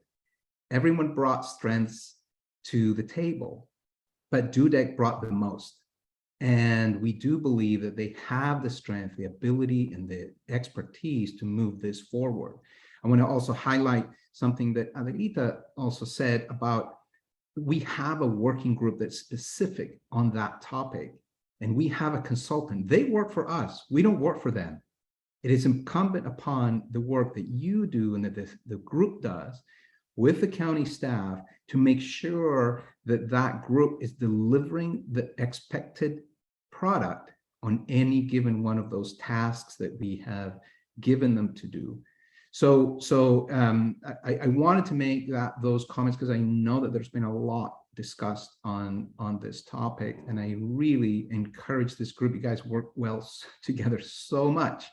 Everyone brought strengths to the table, but DUDEC brought the most. And we do believe that they have the strength, the ability, and the expertise to move this forward. I want to also highlight something that Adelita also said about, we have a working group that's specific on that topic, and we have a consultant. They work for us. We don't work for them. It is incumbent upon the work that you do and that the group does with the county staff to make sure that that group is delivering the expected product on any given one of those tasks that we have given them to do. So I wanted to make those comments because I know that there's been a lot discussed on this topic, and I really encourage this group. You guys work well together so much,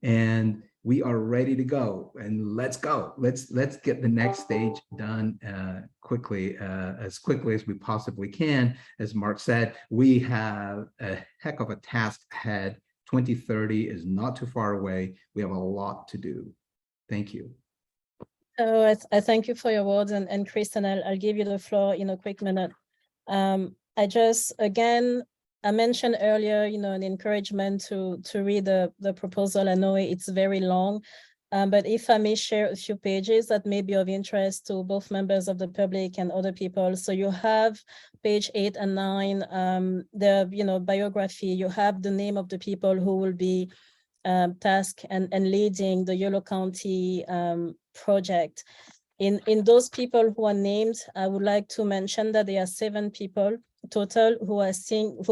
and we are ready to go, and let's go. Let's get the next stage done quickly as we possibly can. As Mark said, we have a heck of a task ahead. 2030 is not too far away. We have a lot to do. Thank you. I thank you for your words, and Kristen, I'll give you the floor in a quick minute. I just, again, I mentioned earlier, an encouragement to read the proposal. I know it's very long, but if I may share a few pages that may be of interest to both members of the public and other people. So you have page 8 and 9, the biography. You have the name of the people who will be tasked and leading the Yolo County project. In those people who are named, I would like to mention that there are 7 people total who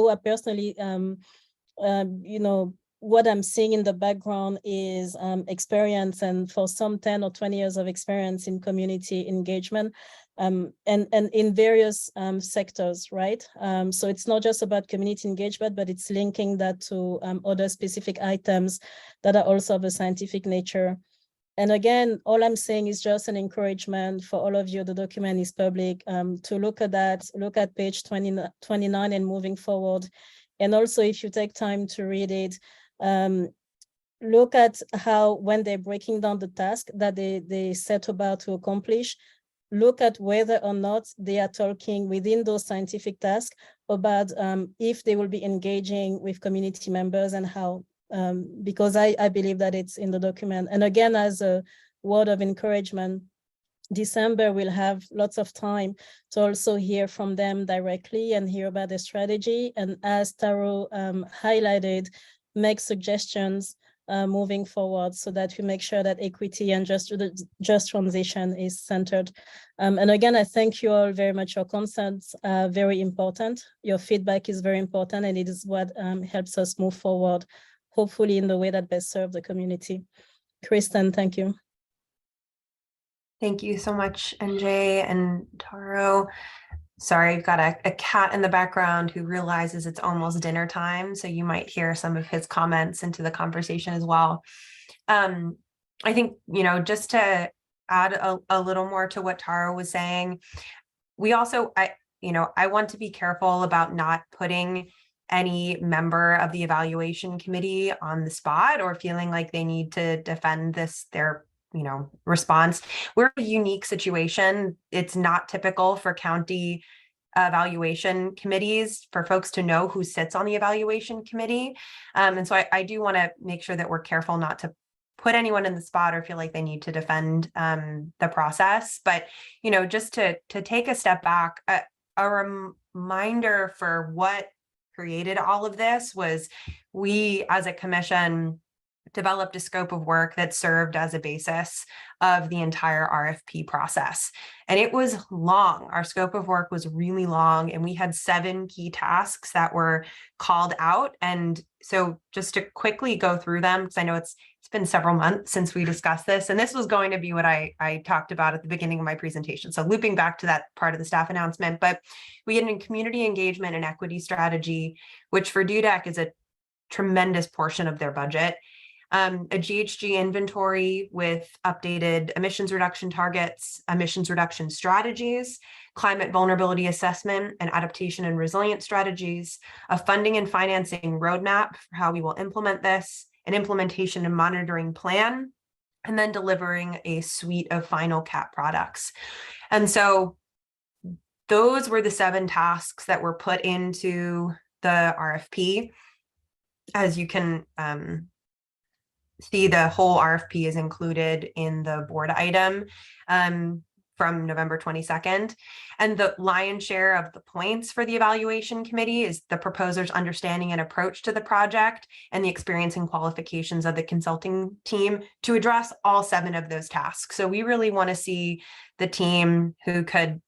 are personally, what I'm seeing in the background is experience, and for some 10 or 20 years of experience in community engagement, and in various sectors, right? So it's not just about community engagement, but it's linking that to other specific items that are also of a scientific nature. And again, all I'm saying is just an encouragement for all of you. The document is public, to look at that, look at page 29 and moving forward. And also, if you take time to read it, look at how, when they're breaking down the task that they set about to accomplish, look at whether or not they are talking within those scientific tasks about if they will be engaging with community members and how. Because I believe that it's in the document. And again, as a word of encouragement, December we'll have lots of time to also hear from them directly and hear about the strategy. And as Taro highlighted, make suggestions moving forward so that we make sure that equity and just transition is centered. And again, I thank you all very much. Your concerns are very important. Your feedback is very important, and it is what helps us move forward, hopefully in the way that best serve the community. Kristen, thank you. Thank you so much, NJ and Taro. Sorry, I've got a cat in the background who realizes it's almost dinner time, so you might hear some of his comments into the conversation as well. I think, just to add a little more to what Taro was saying, we also, I want to be careful about not putting any member of the evaluation committee on the spot or feeling like they need to defend their response. We're a unique situation. It's not typical for county evaluation committees for folks to know who sits on the evaluation committee. And so I do want to make sure that we're careful not to put anyone in the spot or feel like they need to defend the process. But, just to take a step back, a reminder for what created all of this was we as a commission developed a scope of work that served as a basis of the entire RFP process. And it was long. Our scope of work was really long, and we had 7 key tasks that were called out. And so just to quickly go through them, because I know it's been several months since we discussed this, and this was going to be what I talked about at the beginning of my presentation. So looping back to that part of the staff announcement, but we had a community engagement and equity strategy, which for DUDEC is a tremendous portion of their budget. A GHG inventory with updated emissions reduction targets, emissions reduction strategies, climate vulnerability assessment and adaptation and resilience strategies, a funding and financing roadmap for how we will implement this, an implementation and monitoring plan, and then delivering a suite of final CAP products. And so those were the 7 tasks that were put into the RFP. As you can see, the whole RFP is included in the board item from November 22nd. And the lion's share of the points for the evaluation committee is the proposer's understanding and approach to the project and the experience and qualifications of the consulting team to address all 7 of those tasks. So we really want to see the team who could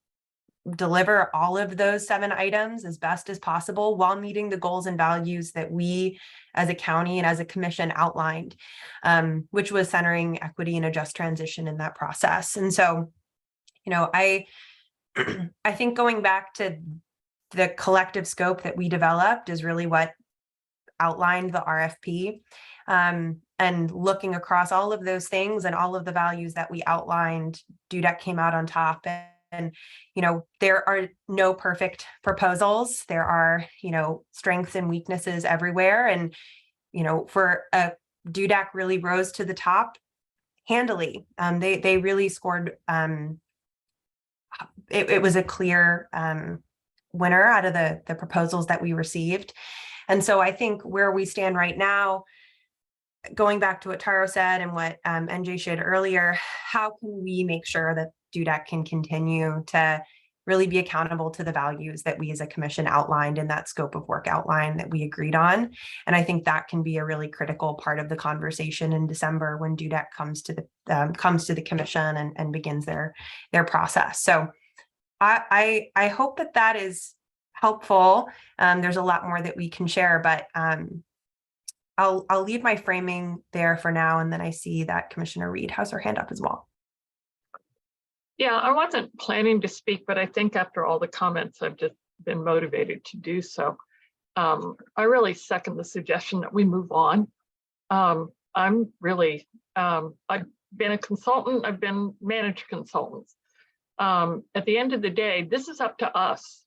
deliver all of those 7 items as best as possible while meeting the goals and values that we as a county and as a commission outlined, which was centering equity and a just transition in that process. And so, I think going back to the collective scope that we developed is really what outlined the RFP. And and looking across all of those things and all of the values that we outlined, DUDEC came out on top. And, there are no perfect proposals. There are, strengths and weaknesses everywhere. And, for DUDEC really rose to the top handily. They really scored. It was a clear winner out of the proposals that we received. And so I think where we stand right now, going back to what Taro said and what NJ shared earlier, how can we make sure that DUDEC can continue to really be accountable to the values that we as a commission outlined in that scope of work outline that we agreed on? And I think that can be a really critical part of the conversation in December when DUDEC comes to the commission and begins their process. So I hope that is helpful. There's a lot more that we can share, but I'll leave my framing there for now. And then I see that Commissioner Reed has her hand up as well. Yeah, I wasn't planning to speak, but I think after all the comments, I've just been motivated to do so. I really second the suggestion that we move on. I've been a consultant, I've been managed consultants. At the end of the day, this is up to us,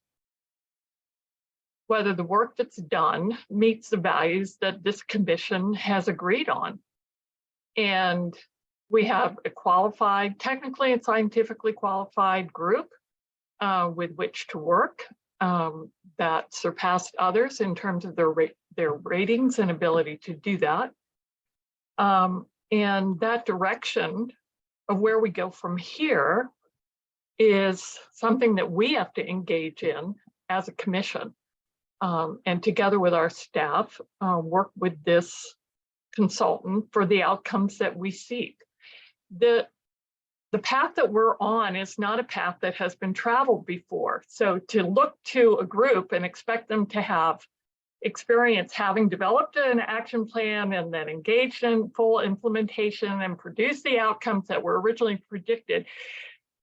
whether the work that's done meets the values that this commission has agreed on. And we have a qualified, technically and scientifically qualified group with which to work that surpassed others in terms of their ratings and ability to do that. And that direction of where we go from here is something that we have to engage in as a commission. And together with our staff, work with this consultant for the outcomes that we seek. The path that we're on is not a path that has been traveled before. So to look to a group and expect them to have experience having developed an action plan and then engaged in full implementation and produce the outcomes that were originally predicted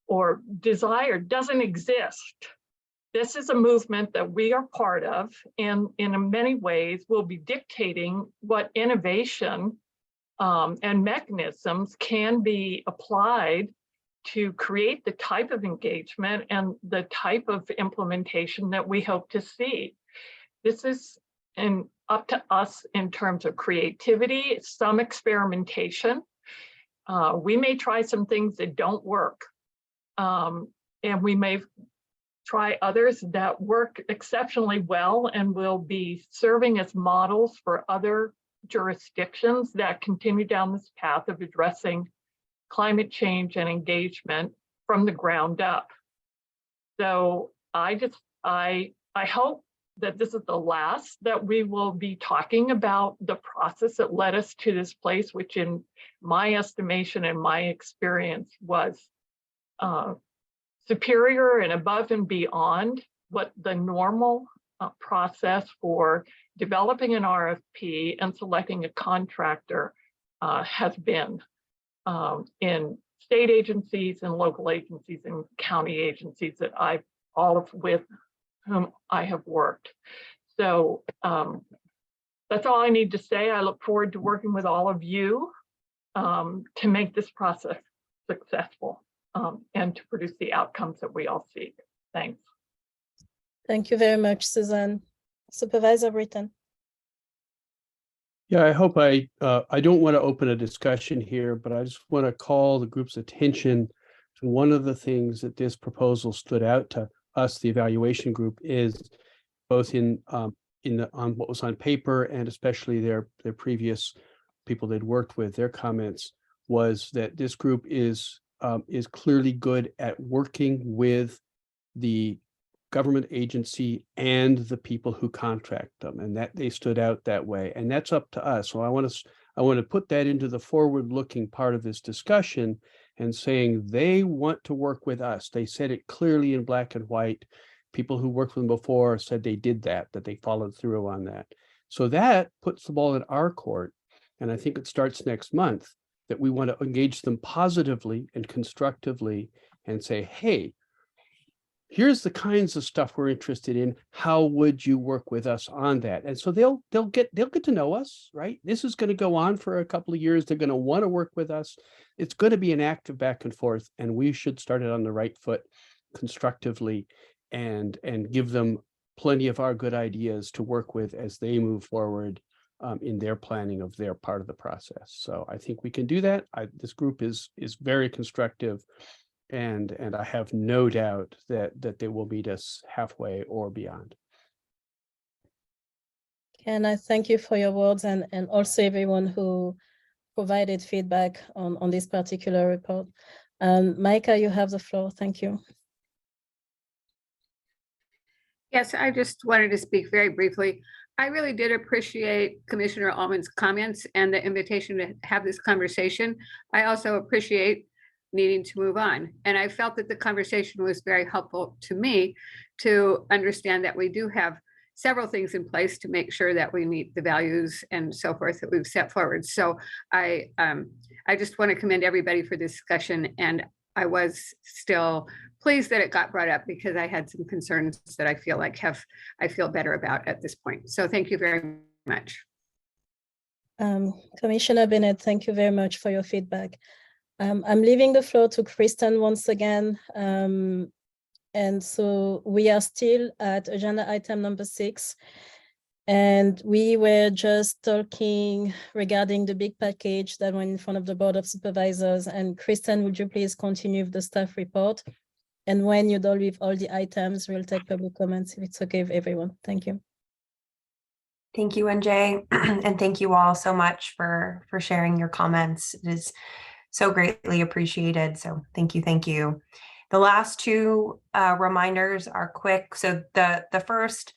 or desired doesn't exist. This is a movement that we are part of, and in many ways will be dictating what innovation and mechanisms can be applied to create the type of engagement and the type of implementation that we hope to see. This is up to us in terms of creativity, some experimentation. We may try some things that don't work, and we may try others that work exceptionally well and will be serving as models for other jurisdictions that continue down this path of addressing climate change and engagement from the ground up. So I hope that this is the last that we will be talking about the process that led us to this place, which in my estimation and my experience was superior and above and beyond what the normal process for developing an RFP and selecting a contractor has been in state agencies and local agencies and county agencies that with whom I have worked. So that's all I need to say. I look forward to working with all of you to make this process successful and to produce the outcomes that we all seek. Thanks. Thank you very much, Suzanne. Supervisor Britton. Yeah, I hope I don't want to open a discussion here, but I just want to call the group's attention to one of the things that this proposal stood out to us, the evaluation group, is both on what was on paper and especially their previous people they'd worked with, their comments was that this group is clearly good at working with the government agency and the people who contract them, and that they stood out that way. And that's up to us. So I want to put that into the forward-looking part of this discussion and saying they want to work with us. They said it clearly in black and white. People who worked with them before said they did that they followed through on that. So that puts the ball in our court. And I think it starts next month that we want to engage them positively and constructively and say, hey, here's the kinds of stuff we're interested in. How would you work with us on that? And so they'll get to know us, right? This is going to go on for a couple of years. They're going to want to work with us. It's going to be an active back and forth, and we should start it on the right foot constructively and give them plenty of our good ideas to work with as they move forward in their planning of their part of the process. So I think we can do that. This group is very constructive, and I have no doubt that they will meet us halfway or beyond. And I thank you for your words, and also everyone who provided feedback on this particular report. Micah, you have the floor. Thank you. Yes, I just wanted to speak very briefly. I really did appreciate Commissioner Allman's comments and the invitation to have this conversation. I also appreciate needing to move on. And I felt that the conversation was very helpful to me to understand that we do have several things in place to make sure that we meet the values and so forth that we've set forward. So I just want to commend everybody for this discussion. And I was still pleased that it got brought up because I had some concerns that I feel like I feel better about at this point. So thank you very much. Commissioner Bennett, thank you very much for your feedback. I'm leaving the floor to Kristen once again. And so we are still at agenda item number 6. And we were just talking regarding the big package that went in front of the Board of Supervisors. And Kristen, would you please continue with the staff report? And when you're done with all the items, we'll take public comments if it's okay with everyone. Thank you. Thank you, NJ, and thank you all so much for sharing your comments. It is so greatly appreciated. So thank you, thank you. The last two reminders are quick. So the first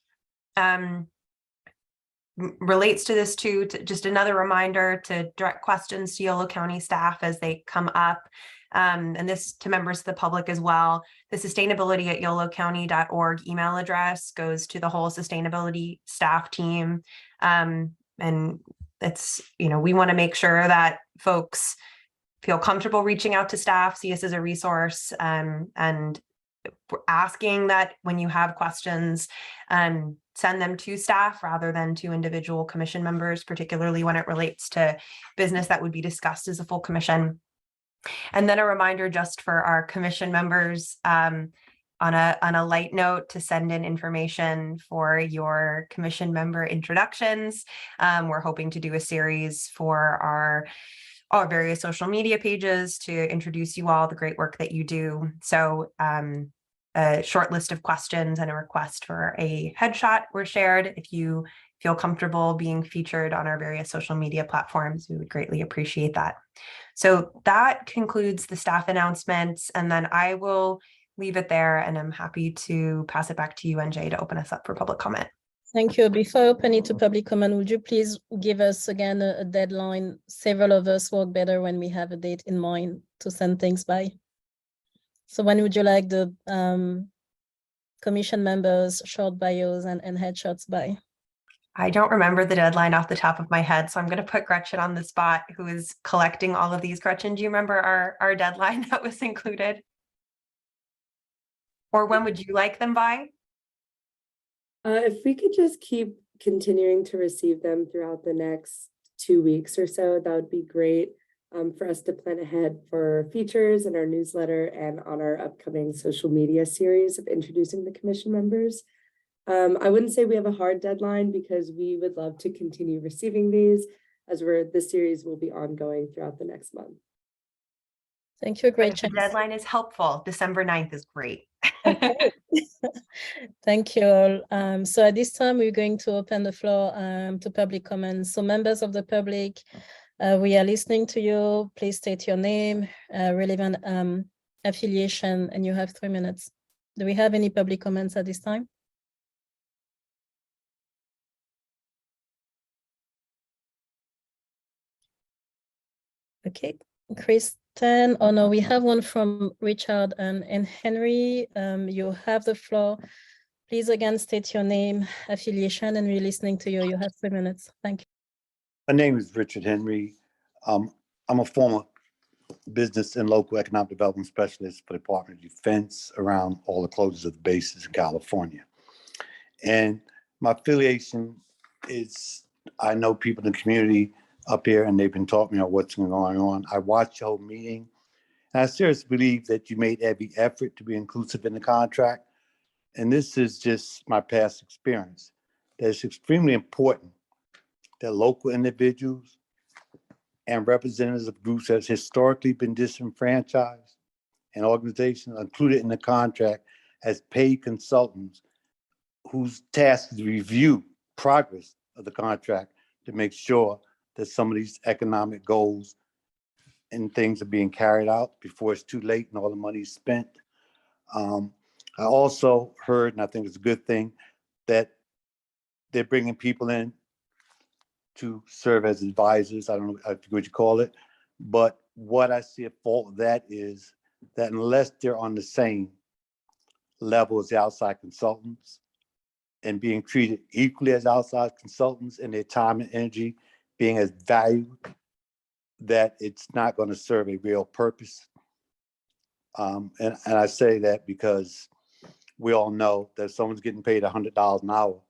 relates to this too, to just another reminder to direct questions to Yolo County staff as they come up. And this to members of the public as well. The sustainability@yolocounty.org email address goes to the whole sustainability staff team. And it's, we want to make sure that folks feel comfortable reaching out to staff, see us as a resource, and asking that when you have questions, send them to staff rather than to individual commission members, particularly when it relates to business that would be discussed as a full commission. And then a reminder just for our commission members on a light note to send in information for your commission member introductions. We're hoping to do a series for our various social media pages to introduce you all the great work that you do. So a short list of questions and a request for a headshot were shared. If you feel comfortable being featured on our various social media platforms, we would greatly appreciate that. So that concludes the staff announcements, and then I will leave it there, and I'm happy to pass it back to you, NJ, to open us up for public comment. Thank you. Before I open it to public comment, would you please give us again a deadline? Several of us work better when we have a date in mind to send things by. So when would you like the commission members' short bios and headshots by? I don't remember the deadline off the top of my head, so I'm going to put Gretchen on the spot, who is collecting all of these. Gretchen, do you remember our deadline that was included? Or when would you like them by? If we could just keep continuing to receive them throughout the next 2 weeks or so, that would be great for us to plan ahead for features in our newsletter and on our upcoming social media series of introducing the commission members. I wouldn't say we have a hard deadline because we would love to continue receiving these as the series will be ongoing throughout the next month. Thank you. Great. The deadline is helpful. December 9th is great. Okay. Thank you all. So at this time, we're going to open the floor to public comments. So members of the public, we are listening to you. Please state your name, relevant affiliation, and you have 3 minutes. Do we have any public comments at this time? Okay, Kristen, oh no, we have one from Richard and Henry. You have the floor. Please again state your name, affiliation, and we're listening to you. You have 3 minutes. Thank you. My name is Richard Henry. I'm a former business and local economic development specialist for the Department of Defense around all the closures of the bases in California. And my affiliation is, I know people in the community up here and they've been talking about what's going on. I watched the whole meeting and I seriously believe that you made every effort to be inclusive in the contract. And this is just my past experience. That it's extremely important that local individuals and representatives of groups that have historically been disenfranchised and organizations included in the contract as paid consultants whose task is to review progress of the contract to make sure that some of these economic goals and things are being carried out before it's too late and all the money is spent. I also heard, and I think it's a good thing, that they're bringing people in to serve as advisors. I don't know what you call it, but what I see a fault with that is that unless they're on the same level as the outside consultants and being treated equally as outside consultants and their time and energy being as valued, that it's not going to serve a real purpose. And I say that because we all know that if someone's getting paid $100 an hour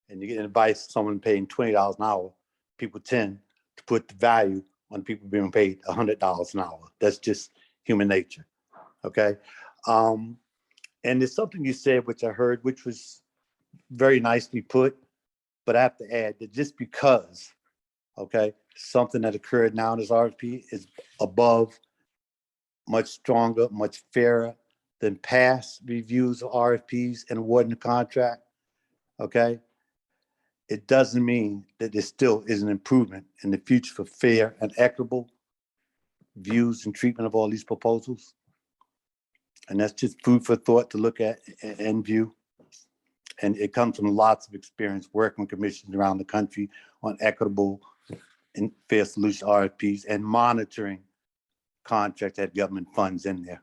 and you get advice someone paying $20 an hour, people tend to put the value on people being paid $100 an hour. That's just human nature, okay? And there's something you said, which I heard, which was very nicely put, but I have to add that just because, okay, something that occurred now in this RFP is above, much stronger, much fairer than past reviews of RFPs and awarding the contract, okay? It doesn't mean that there still is an improvement in the future for fair and equitable views and treatment of all these proposals. And that's just food for thought to look at and view. And it comes from lots of experience working with commissions around the country on equitable and fair solution RFPs and monitoring contracts that have government funds in there.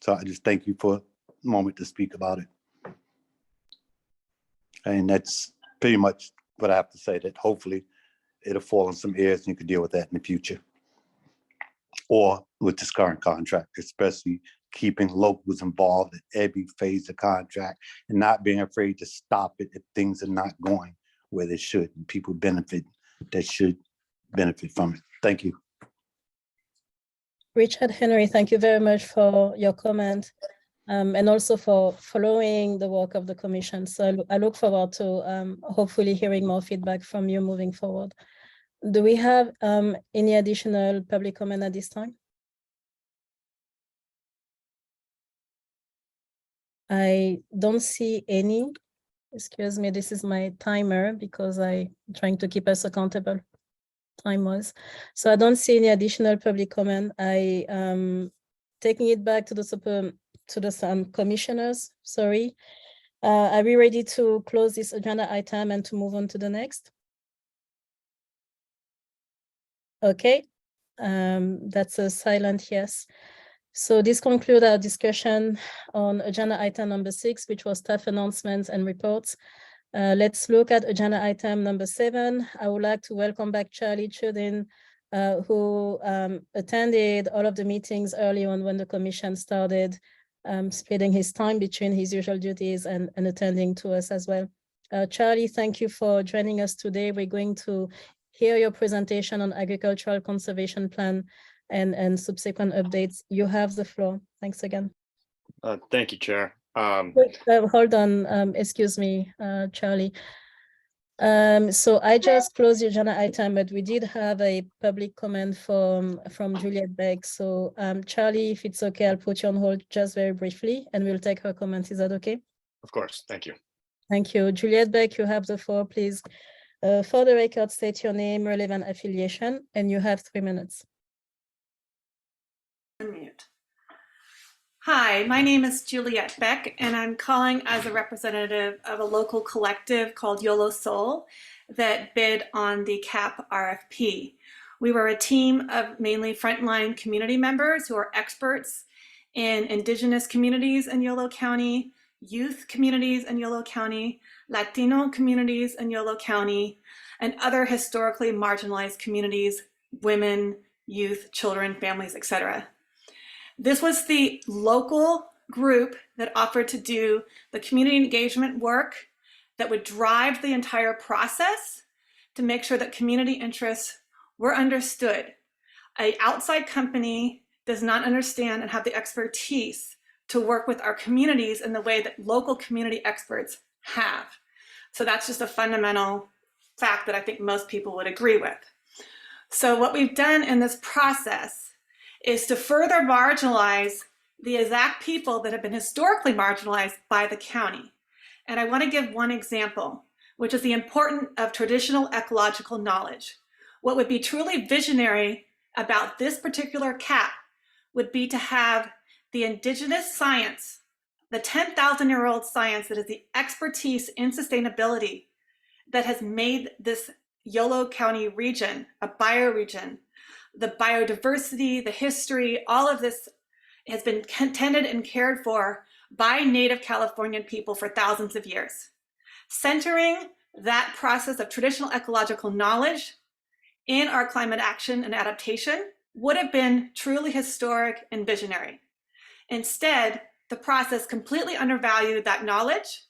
So I just thank you for a moment to speak about it. And that's pretty much what I have to say, that hopefully it'll fall on some ears and you can deal with that in the future. Or with this current contract, especially keeping locals involved at every phase of the contract and not being afraid to stop it if things are not going where they should and people benefit that should benefit from it. Thank you. Richard Henry, thank you very much for your comment and also for following the work of the commission. So I look forward to hopefully hearing more feedback from you moving forward. Do we have any additional public comment at this time? I don't see any. Excuse me, this is my timer because I'm trying to keep us accountable. Time was. So I don't see any additional public comment. I taking it back to the commissioners. Sorry. Are we ready to close this agenda item and to move on to the next? Okay, that's a silent yes. So this concludes our discussion on agenda item number 6, which was staff announcements and reports. Let's look at agenda item number 7. I would like to welcome back Charlie Chudin, who attended all of the meetings early on when the commission started, splitting his time between his usual duties and attending to us as well. Charlie, thank you for joining us today. We're going to hear your presentation on agricultural conservation plan and subsequent updates. You have the floor. Thanks again. Thank you, Chair. Hold on, excuse me, Charlie. So I just closed the agenda item, but we did have a public comment from Juliet Beck. So Charlie, if it's okay, I'll put you on hold just very briefly and we'll take her comments. Is that okay? Of course, thank you. Thank you. Juliet Beck, you have the floor, please. For the record, state your name, relevant affiliation, and you have 3 minutes. Unmute. Hi, my name is Juliet Beck, and I'm calling as a representative of a local collective called Yolo that bid on the CAP RFP. We were a team of mainly frontline community members who are experts in Indigenous communities in Yolo County, youth communities in Yolo County, Latino communities in Yolo County, and other historically marginalized communities, women, youth, children, families, etc. This was the local group that offered to do the community engagement work that would drive the entire process to make sure that community interests were understood. An outside company does not understand and have the expertise to work with our communities in the way that local community experts have. So that's just a fundamental fact that I think most people would agree with. So what we've done in this process is to further marginalize the exact people that have been historically marginalized by the county. And I want to give one example, which is the importance of traditional ecological knowledge. What would be truly visionary about this particular CAP would be to have the indigenous science, the 10,000-year-old science that is the expertise in sustainability that has made this Yolo County region a bioregion. The biodiversity, the history, all of this has been tended and cared for by Native Californian people for thousands of years. Centering that process of traditional ecological knowledge in our climate action and adaptation would have been truly historic and visionary. Instead, the process completely undervalued that knowledge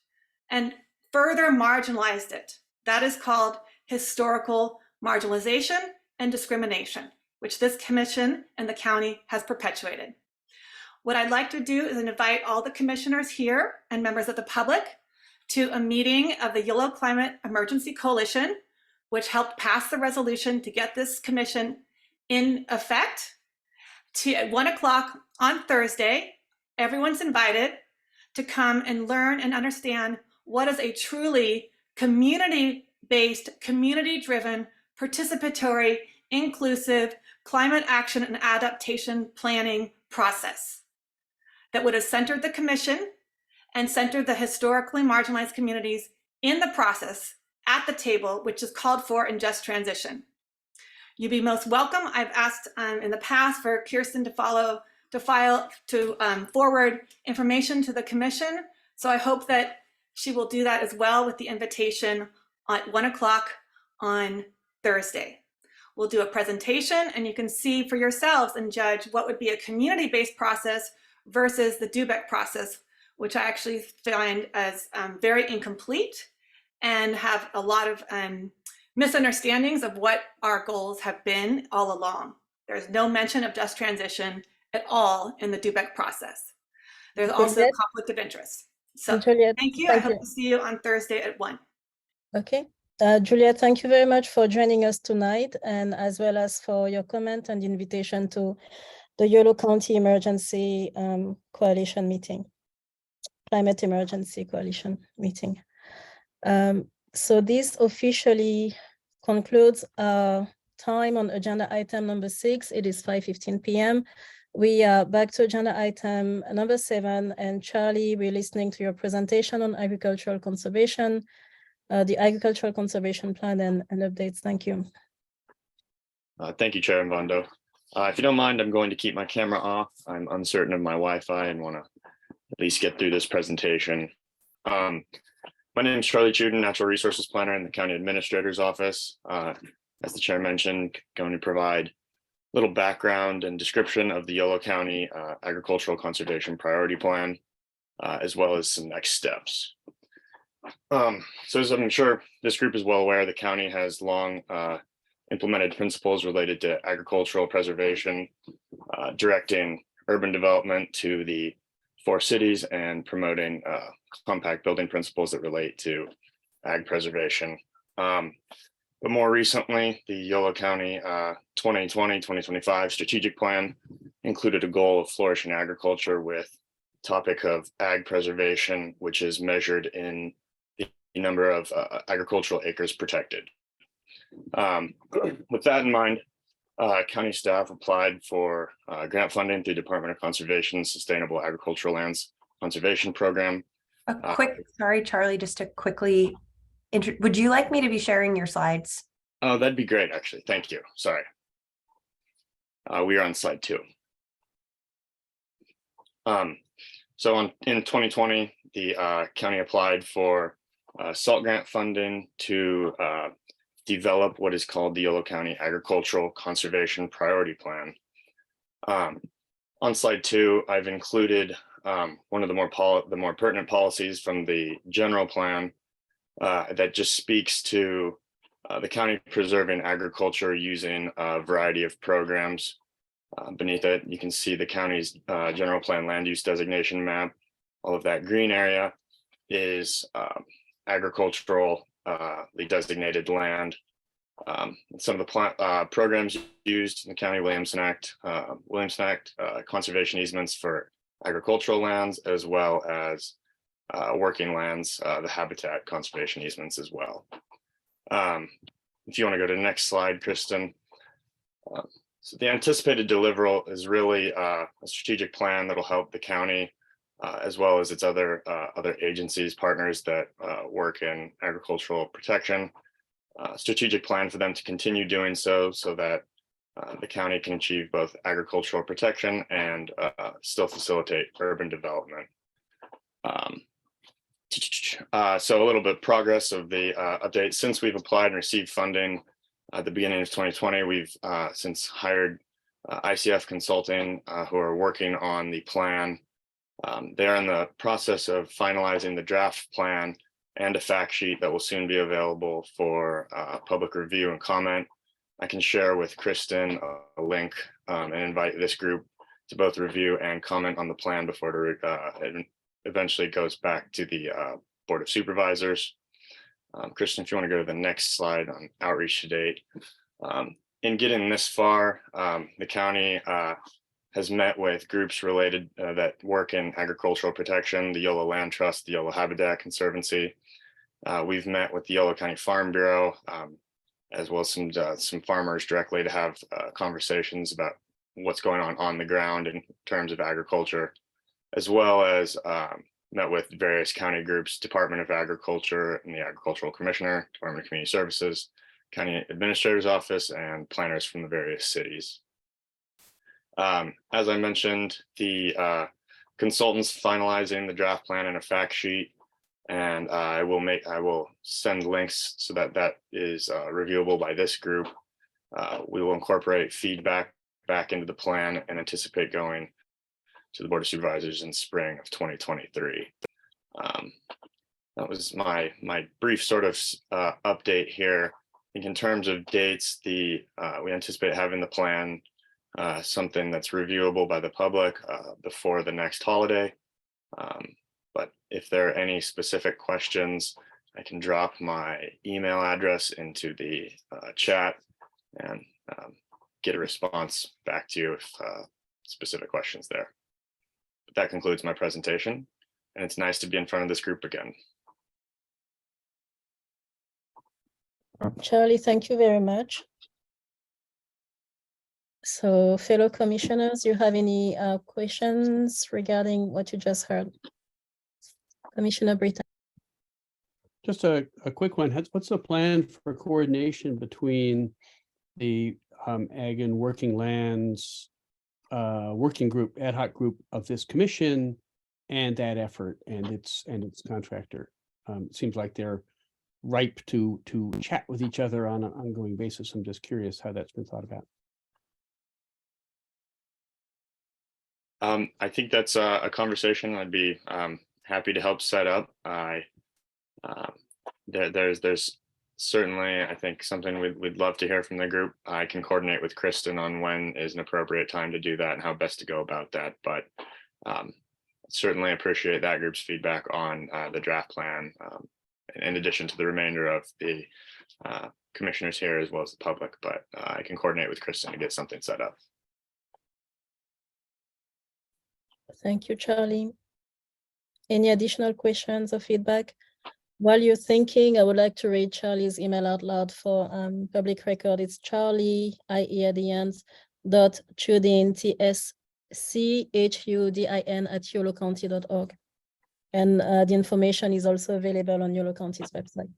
and further marginalized it. That is called historical marginalization and discrimination, which this commission and the county has perpetuated. What I'd like to do is invite all the commissioners here and members of the public to a meeting of the Yolo Climate Emergency Coalition, which helped pass the resolution to get this commission in effect. At 1 o'clock on Thursday, everyone's invited to come and learn and understand what is a truly community-based, community-driven, participatory, inclusive climate action and adaptation planning process that would have centered the commission and centered the historically marginalized communities in the process at the table, which is called for in Just Transition. You'd be most welcome. I've asked in the past for Kirsten to forward information to the commission. So I hope that she will do that as well with the invitation at 1 o'clock on Thursday. We'll do a presentation and you can see for yourselves and judge what would be a community-based process versus the DUBEC process, which I actually find as very incomplete and have a lot of misunderstandings of what our goals have been all along. There's no mention of Just Transition at all in the DUBEC process. There's also Juliet? conflict of interest. So Juliet, thank you. I hope to see you on Thursday at 1. Okay. Juliet, thank you very much for joining us tonight and as well as for your comment and invitation to the Yolo County Emergency Coalition meeting, Climate Emergency Coalition meeting. So this officially concludes our time on agenda item number 6. It is 5:15 p.m. We are back to agenda item number 7. And Charlie, we're listening to your presentation on agricultural conservation, the agricultural conservation plan and updates. Thank you. Thank you, Chair Mvondo. If you don't mind, I'm going to keep my camera off. I'm uncertain of my Wi-Fi and want to at least get through this presentation. My name is Charlie Chuden, Natural Resources Planner in the County Administrator's Office. As the Chair mentioned, going to provide a little background and description of the Yolo County Agricultural Conservation Priority Plan, as well as some next steps. So as I'm sure this group is well aware, the county has long implemented principles related to agricultural preservation, directing urban development to the 4 cities and promoting compact building principles that relate to ag preservation. But more recently, the Yolo County 2020-2025 strategic plan included a goal of flourishing agriculture with topic of ag preservation, which is measured in the number of agricultural acres protected. With that in mind, county staff applied for grant funding through Department of Conservation Sustainable Agricultural Lands Conservation Program. Sorry, Charlie, just to quickly, would you like me to be sharing your slides? Oh, that'd be great, actually. Thank you. Sorry. We are on slide 2. So in 2020, the county applied for SALT grant funding to develop what is called the Yolo County Agricultural Conservation Priority Plan. On slide 2, I've included one of the more pertinent policies from the general plan that just speaks to the county preserving agriculture using a variety of programs. Beneath it, you can see the county's general plan land use designation map. All of that green area is agriculturally designated land. Some of the programs used in the County Williamson Act, conservation easements for agricultural lands, as well as working lands, the habitat conservation easements as well. If you want to go to the next slide, Kristen. So the anticipated deliverable is really a strategic plan that will help the county as well as its other agencies, partners that work in agricultural protection. Strategic plan for them to continue doing so that the county can achieve both agricultural protection and still facilitate urban development. So a little bit progress of the update. Since we've applied and received funding at the beginning of 2020, we've since hired ICF Consulting who are working on the plan. They're in the process of finalizing the draft plan and a fact sheet that will soon be available for public review and comment. I can share with Kristen a link and invite this group to both review and comment on the plan before it eventually goes back to the Board of Supervisors. Kristen, if you want to go to the next slide on outreach to date. In getting this far, the county has met with groups related that work in agricultural protection, the Yolo Land Trust, the Yolo Habitat Conservancy. We've met with the Yolo County Farm Bureau, as well as some farmers directly to have conversations about what's going on the ground in terms of agriculture, as well as met with various county groups, Department of Agriculture and the Agricultural Commissioner, Department of Community Services, County Administrator's Office, and planners from the various cities. As I mentioned, the consultants finalizing the draft plan and a fact sheet, and I will send links so that is reviewable by this group. We will incorporate feedback back into the plan and anticipate going to the Board of Supervisors in spring of 2023. That was my brief sort of update here. I think in terms of dates, we anticipate having the plan something that's reviewable by the public before the next holiday. But if there are any specific questions, I can drop my email address into the chat and get a response back to you if specific questions there. But that concludes my presentation, and it's nice to be in front of this group again. Charlie, thank you very much. So fellow commissioners, you have any questions regarding what you just heard? Commissioner Britton. Just a quick one. What's the plan for coordination between the Ag and Working Lands working group, ad hoc group of this commission and that effort and its contractor? It seems like they're ripe to chat with each other on an ongoing basis. I'm just curious how that's been thought about. I think that's a conversation I'd be happy to help set up. There's certainly, I think, something we'd love to hear from the group. I can coordinate with Kristen on when is an appropriate time to do that and how best to go about that. But certainly appreciate that group's feedback on the draft plan, in addition to the remainder of the commissioners here as well as the public. But I can coordinate with Kristen to get something set up. Thank you, Charlie. Any additional questions or feedback? While you're thinking, I would like to read Charlie's email out loud for public record. It's Charlie, IE at the end, .chudin, TSCHUDIN@yolocounty.org. And the information is also available on Yolo County's website.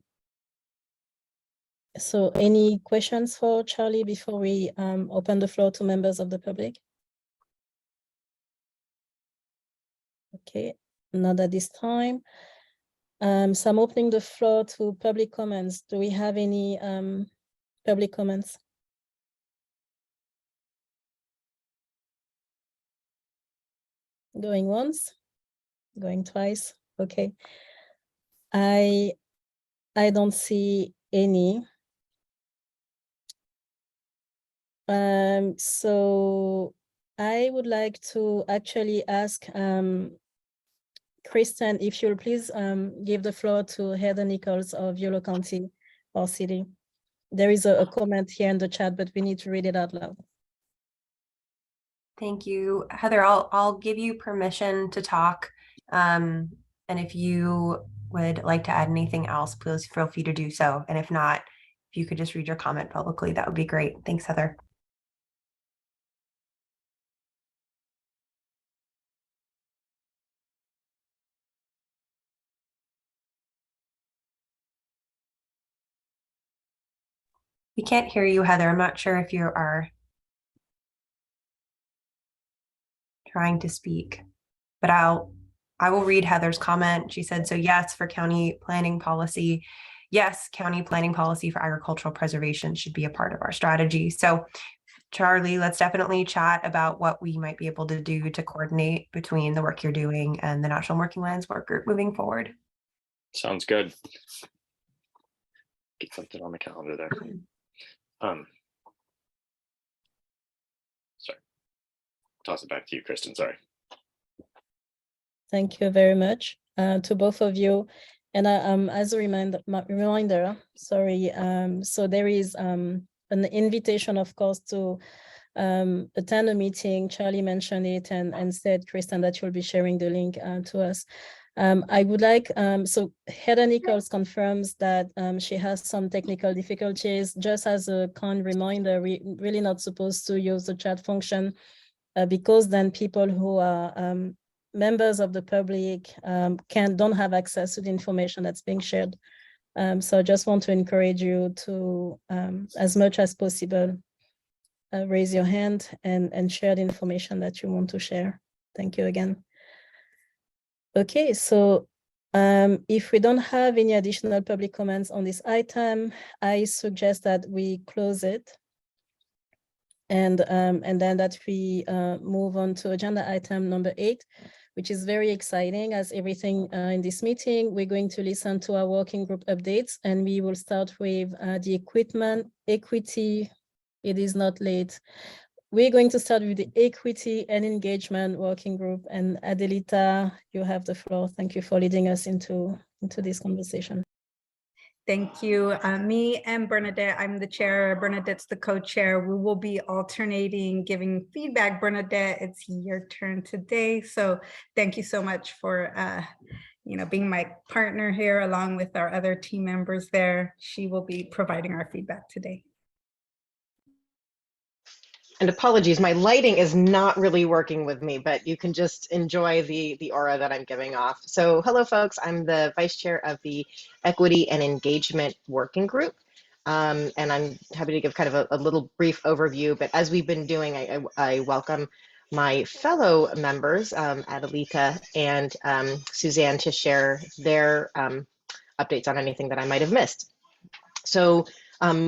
So any questions for Charlie before we open the floor to members of the public? Okay, not at this time. So I'm opening the floor to public comments. Do we have any public comments? Going once, going twice. Okay. I don't see any. So I would like to actually ask Kristen, if you'll please give the floor to Heather Nichols of Yolo County or City. There is a comment here in the chat, but we need to read it out loud. Thank you, Heather. I'll give you permission to talk. And if you would like to add anything else, please feel free to do so. And if not, if you could just read your comment publicly, that would be great. Thanks, Heather. We can't hear you, Heather. I'm not sure if you are trying to speak, but I will read Heather's comment. She said, so yes, for county planning policy. Yes, county planning policy for agricultural preservation should be a part of our strategy. So Charlie, let's definitely chat about what we might be able to do to coordinate between the work you're doing and the National Working Lands Work Group moving forward. Sounds good. Get something on the calendar there. Sorry. Toss it back to you, Kristen. Sorry. Thank you very much to both of you. And as a reminder, sorry, so there is an invitation, of course, to attend a meeting. Charlie mentioned it and said, Kristen, that you'll be sharing the link to us. I would like, so Heather Nichols confirms that she has some technical difficulties. Just as a kind reminder, we're really not supposed to use the chat function because then people who are members of the public don't have access to the information that's being shared. So I just want to encourage you to, as much as possible, raise your hand and share the information that you want to share. Thank you again. Okay, so if we don't have any additional public comments on this item, I suggest that we close it. And then that we move on to agenda item number 8, which is very exciting. As everything in this meeting, we're going to listen to our working group updates, and we will start with the equity. It is not late. We're going to start with the equity and engagement working group. And Adelita, you have the floor. Thank you for leading us into this conversation. Thank you. Me and Bernadette, I'm the chair. Bernadette's the co-chair. We will be alternating giving feedback. Bernadette, it's your turn today. So thank you so much for being my partner here along with our other team members there. She will be providing our feedback today. And apologies, my lighting is not really working with me, but you can just enjoy the aura that I'm giving off. So hello, folks. I'm the vice chair of the Equity and Engagement Working Group. And I'm happy to give kind of a little brief overview, but as we've been doing, I welcome my fellow members, Adelita and Suzanne, to share their updates on anything that I might have missed. So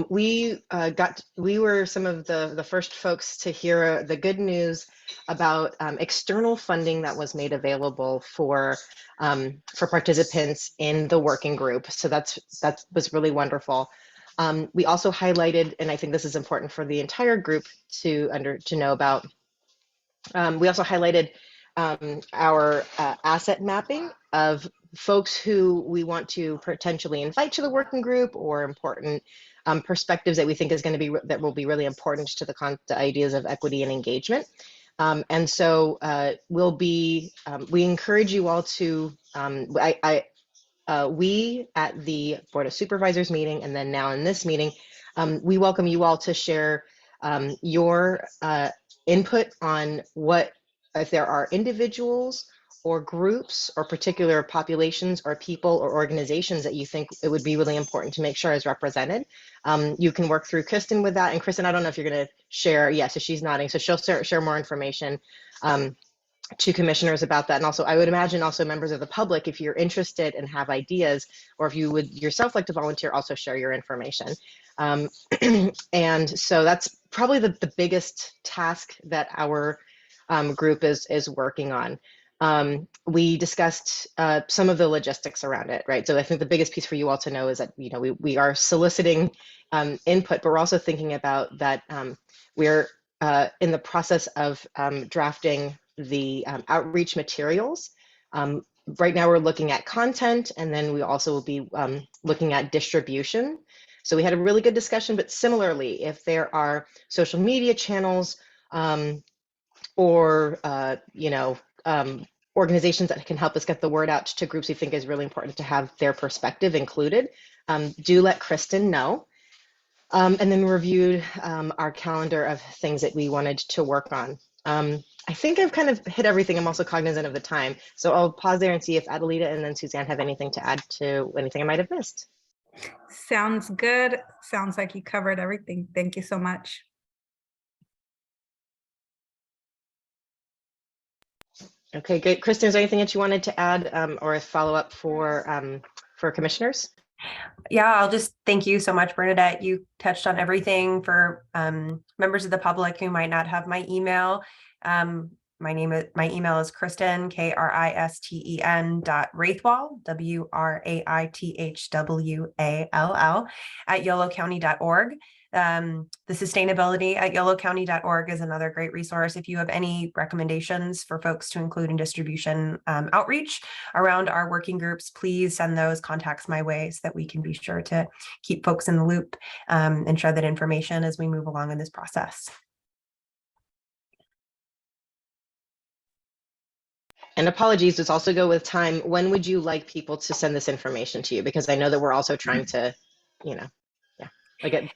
we were some of the first folks to hear the good news about external funding that was made available for participants in the working group. So that was really wonderful. We also highlighted, and I think this is important for the entire group to know about. We also highlighted our asset mapping of folks who we want to potentially invite to the working group, or important perspectives that we think is going to be that will be really important to the ideas of equity and engagement. And so we encourage you all to we at the Board of Supervisors meeting, and then now in this meeting, we welcome you all to share your input on what, if there are individuals or groups or particular populations or people or organizations that you think it would be really important to make sure is represented. You can work through Kristen with that. And Kristen, I don't know if you're going to share. Yeah, so she's nodding. So she'll share more information to commissioners about that. And also, I would imagine also members of the public, if you're interested and have ideas, or if you would yourself like to volunteer, also share your information. And so that's probably the biggest task that our group is working on. We discussed some of the logistics around it, right? So I think the biggest piece for you all to know is that, you know, we are soliciting input, but we're also thinking about that we're in the process of drafting the outreach materials. Right now we're looking at content, and then we also will be looking at distribution. So we had a really good discussion, but similarly, if there are social media channels or you know, organizations that can help us get the word out to groups we think is really important to have their perspective included, do let Kristen know. And then we reviewed our calendar of things that we wanted to work on. I think I've kind of hit everything. I'm also cognizant of the time. So I'll pause there and see if Adelita and then Suzanne have anything to add to anything I might have missed. Sounds good. Sounds like you covered everything. Thank you so much. Okay, good. Kristen, is there anything that you wanted to add or a follow-up for commissioners? Yeah, I'll just thank you so much, Bernadette. You touched on everything. For members of the public who might not have my email. My email is Kristen, KRISTEN .Raithwall, WRAITHWALL @yolocounty.org. The sustainability at yolocounty.org is another great resource. If you have any recommendations for folks to include in distribution outreach around our working groups, please send those contacts my way so that we can be sure to keep folks in the loop and share that information as we move along in this process. And apologies, let's also go with time. When would you like people to send this information to you? Because I know that we're also trying to, you know, like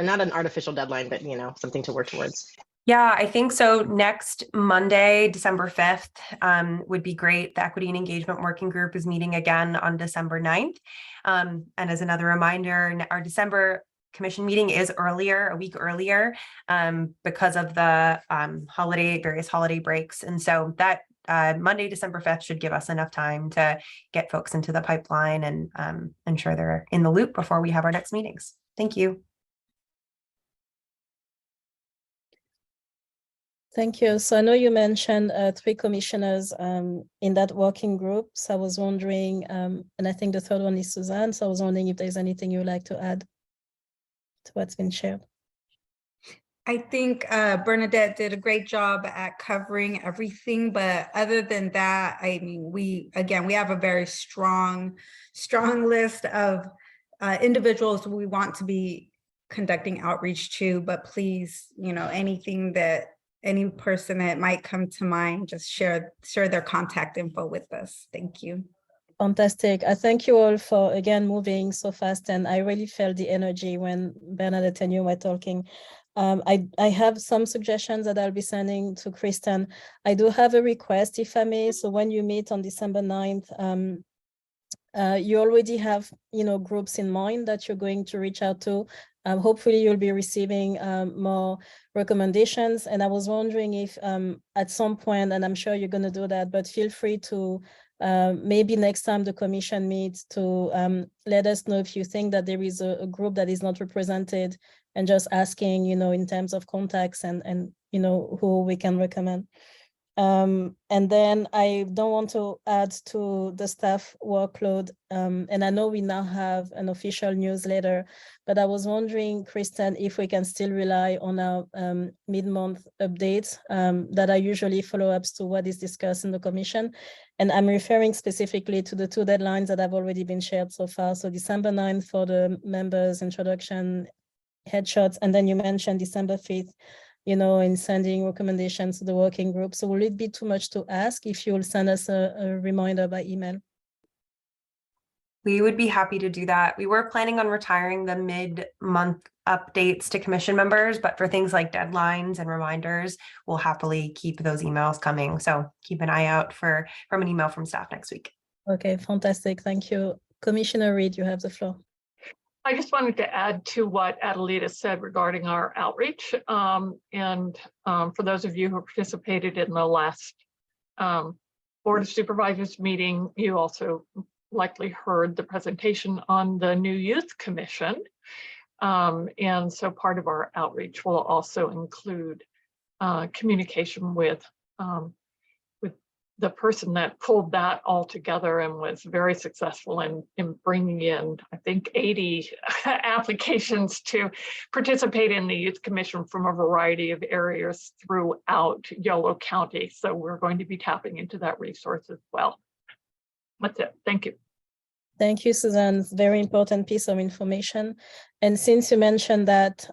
not an artificial deadline, but, you know, something to work towards. Yeah, I think so. Next Monday, December 5th would be great. The Equity and Engagement Working Group is meeting again on December 9th. And as another reminder, our December commission meeting is a week earlier, because of the various holiday breaks. And so that Monday, December 5th should give us enough time to get folks into the pipeline and ensure they're in the loop before we have our next meetings. Thank you. Thank you. So I know you mentioned 3 commissioners in that working group. So I was wondering, and I think the third one is Suzanne. So I was wondering if there's anything you would like to add to what's been shared. I think Bernadette did a great job at covering everything, but other than that, I mean, we have a very strong list of individuals we want to be conducting outreach to, but please, you know, any person that might come to mind, just share their contact info with us. Thank you. Fantastic. I thank you all for, again, moving so fast, and I really felt the energy when Bernadette and you were talking. I have some suggestions that I'll be sending to Kristen. I do have a request, if I may. So when you meet on December 9th, you already have, you know, groups in mind that you're going to reach out to. Hopefully you'll be receiving more recommendations. And I was wondering if at some point, and I'm sure you're going to do that, but feel free to maybe next time the commission meets to let us know if you think that there is a group that is not represented, and just asking, you know, in terms of contacts and you know, who we can recommend. And then I don't want to add to the staff workload. And I know we now have an official newsletter, but I was wondering, Kristen, if we can still rely on our mid-month updates that are usually follow-ups to what is discussed in the commission. And I'm referring specifically to the 2 deadlines that have already been shared so far. So December 9th for the members introduction headshots, and then you mentioned December 5th, you know, in sending recommendations to the working group. So will it be too much to ask if you will send us a reminder by email? We would be happy to do that. We were planning on retiring the mid-month updates to commission members, but for things like deadlines and reminders, we'll happily keep those emails coming. So keep an eye out from an email from staff next week. Okay, fantastic. Thank you. Commissioner Reid, you have the floor. I just wanted to add to what Adelita said regarding our outreach. For those of you who participated in the last Board of Supervisors meeting, you also likely heard the presentation on the new Youth Commission. And so part of our outreach will also include communication with the person that pulled that all together and was very successful in bringing in, I think, 80 applications to participate in the Youth Commission from a variety of areas throughout Yolo County. So we're going to be tapping into that resource as well. That's it. Thank you. Thank you, Susan. It's a very important piece of information. And since you mentioned that,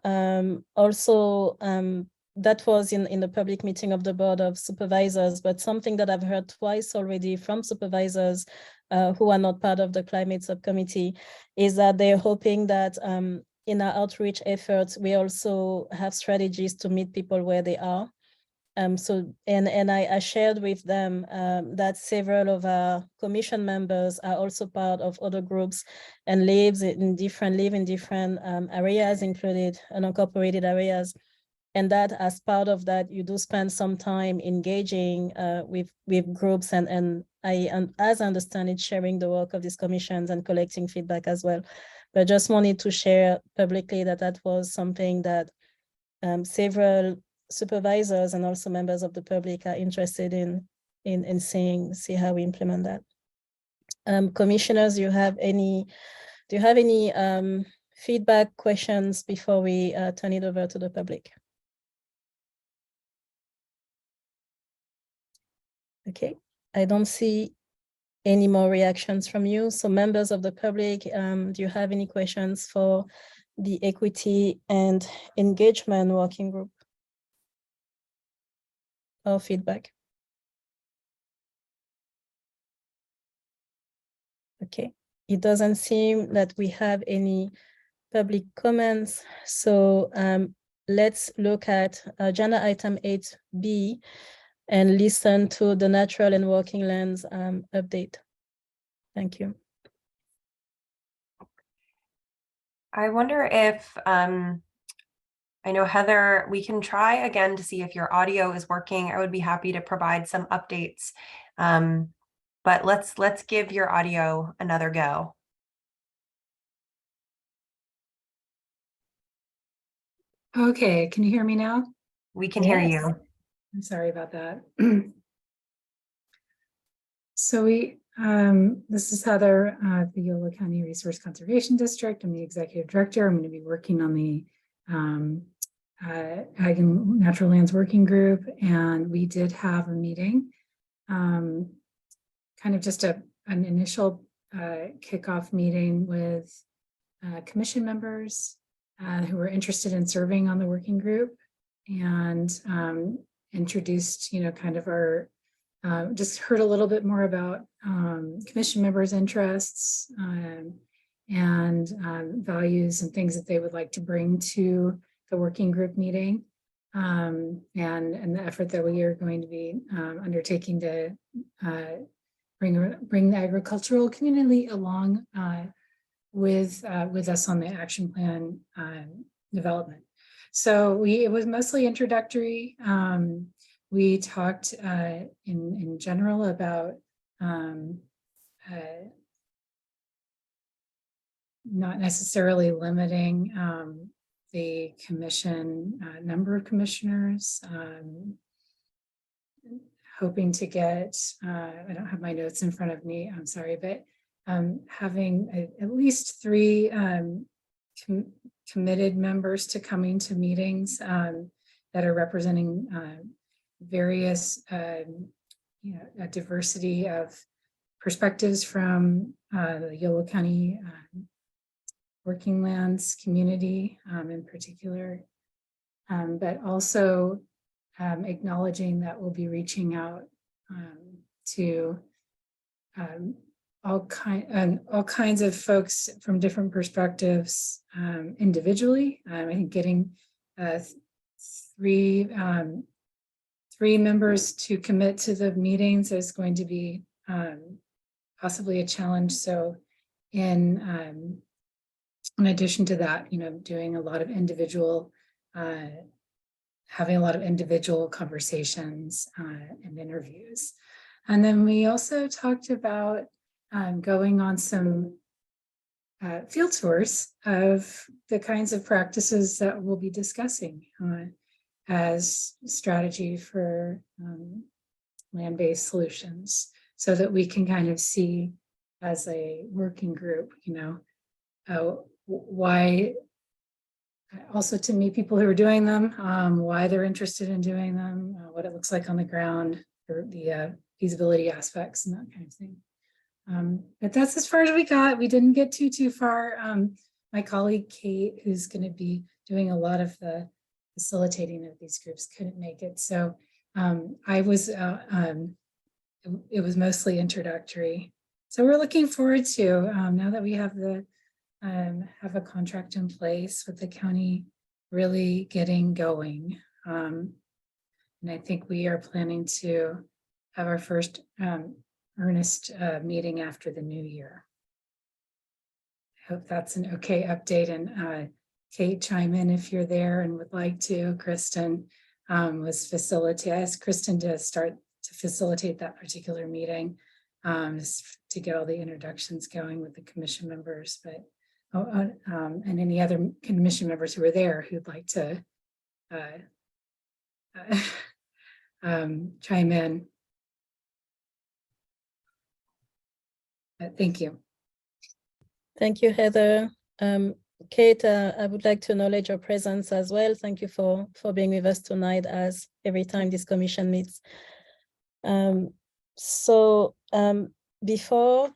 that was in the public meeting of the Board of Supervisors, but something that I've heard twice already from supervisors who are not part of the climate subcommittee is that they're hoping that in our outreach efforts, we also have strategies to meet people where they are. I shared with them that several of our commission members are also part of other groups and live in different areas, included unincorporated areas. And that as part of that, you do spend some time engaging with groups and as I understand it, sharing the work of these commissions and collecting feedback as well. But I just wanted to share publicly that was something that several supervisors and also members of the public are interested in see how we implement that. Commissioners, do you have any feedback, questions before we turn it over to the public? Okay, I don't see any more reactions from you. So members of the public, do you have any questions for the Equity and Engagement Working Group? Or feedback? Okay, it doesn't seem that we have any public comments. So let's look at agenda item 8B and listen to the natural and working lands update. Thank you. I wonder if, I know Heather, we can try again to see if your audio is working. I would be happy to provide some updates, but let's give your audio another go. Okay, can you hear me now? We can hear you. I'm sorry about that. So this is Heather, the Yolo County Resource Conservation District. I'm the Executive Director. I'm going to be working on the Ag and Natural Lands Working Group, and we did have a meeting, kind of just an initial kickoff meeting with commission members who were interested in serving on the working group, and introduced, kind of our, just heard a little bit more about commission members' interests and values and things that they would like to bring to the working group meeting, and the effort that we are going to be undertaking to bring the agricultural community along with us on the action plan development. So it was mostly introductory. We talked in general about not necessarily limiting the commission number of commissioners, hoping to get, I don't have my notes in front of me, I'm sorry, but having at least 3 committed members to coming to meetings that are representing various, a diversity of perspectives from the Yolo County working lands community in particular, but also acknowledging that we'll be reaching out to all kinds of folks from different perspectives individually. I think getting 3 members to commit to the meetings is going to be possibly a challenge. So in in addition to that, doing a lot of individual, having a lot of individual conversations and interviews. And then we also talked about going on some field tours of the kinds of practices that we'll be discussing as strategy for land-based solutions, so that we can kind of see as a working group, why, also to meet people who are doing them, why they're interested in doing them, what it looks like on the ground, or the feasibility aspects and that kind of thing. But that's as far as we got. We didn't get too far. My colleague Kate, who's going to be doing a lot of the facilitating of these groups, couldn't make it. So I was, it was mostly introductory. So we're looking forward to, now that we have a contract in place with the county really getting going. And I think we are planning to have our first earnest meeting after the new year. I hope that's an okay update, and Kate, chime in if you're there and would like to. Kristen was facilitating. I asked Kristen to start to facilitate that particular meeting, to get all the introductions going with the commission members, but and any other commission members who are there who'd like to chime in. Thank you. Thank you, Heather. Kate, I would like to acknowledge your presence as well. Thank you for being with us tonight, as every time this commission meets. Before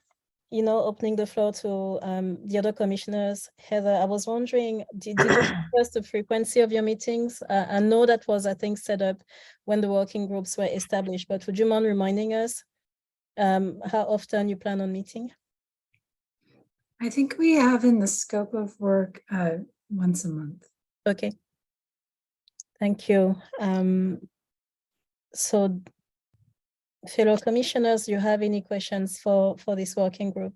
opening the floor to the other commissioners, Heather, I was wondering, did you discuss the frequency of your meetings? I know that was, I think, set up when the working groups were established, but would you mind reminding us how often you plan on meeting? I think we have in the scope of work once a month. Okay. Thank you. So, fellow commissioners, do you have any questions for this working group?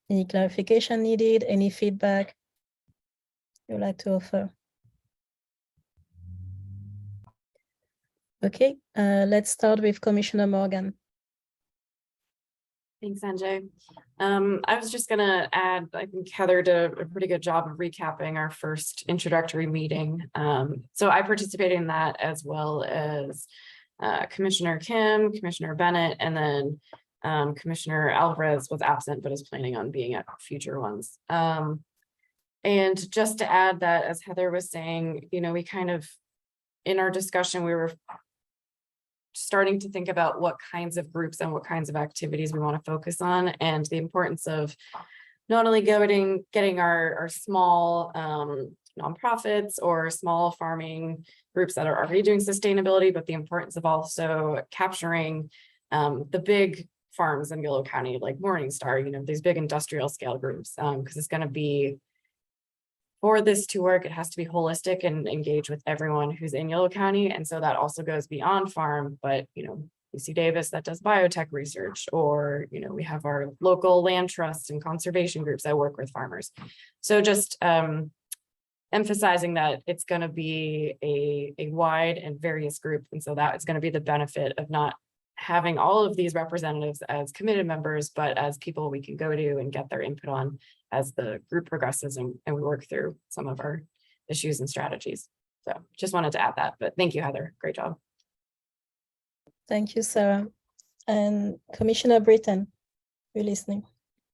Any clarification needed? Any feedback you'd like to offer? Okay, let's start with Commissioner Morgan. Thanks, Sanjay. I was just gonna add, I think Heather did a pretty good job of recapping our first introductory meeting. So I participated in that, as well as Commissioner Kim, Commissioner Bennett, and then Commissioner Alvarez was absent, but is planning on being at future ones. And just to add that, as Heather was saying, we kind of, in our discussion, we were starting to think about what kinds of groups and what kinds of activities we want to focus on, and the importance of not only getting our small nonprofits or small farming groups that are already doing sustainability, but the importance of also capturing the big farms in Yolo County, like Morningstar, these big industrial scale groups, because it's going to be, for this to work, it has to be holistic and engage with everyone who's in Yolo County. And so that also goes beyond farm, but, UC Davis that does biotech research, or, we have our local land trusts and conservation groups that work with farmers. So just emphasizing that it's going to be a wide and various group. And so that is going to be the benefit of not having all of these representatives as committed members, but as people we can go to and get their input on as the group progresses and we work through some of our issues and strategies. So just wanted to add that, but thank you, Heather. Great job. Thank you, Sarah. And Commissioner Britton, you're listening.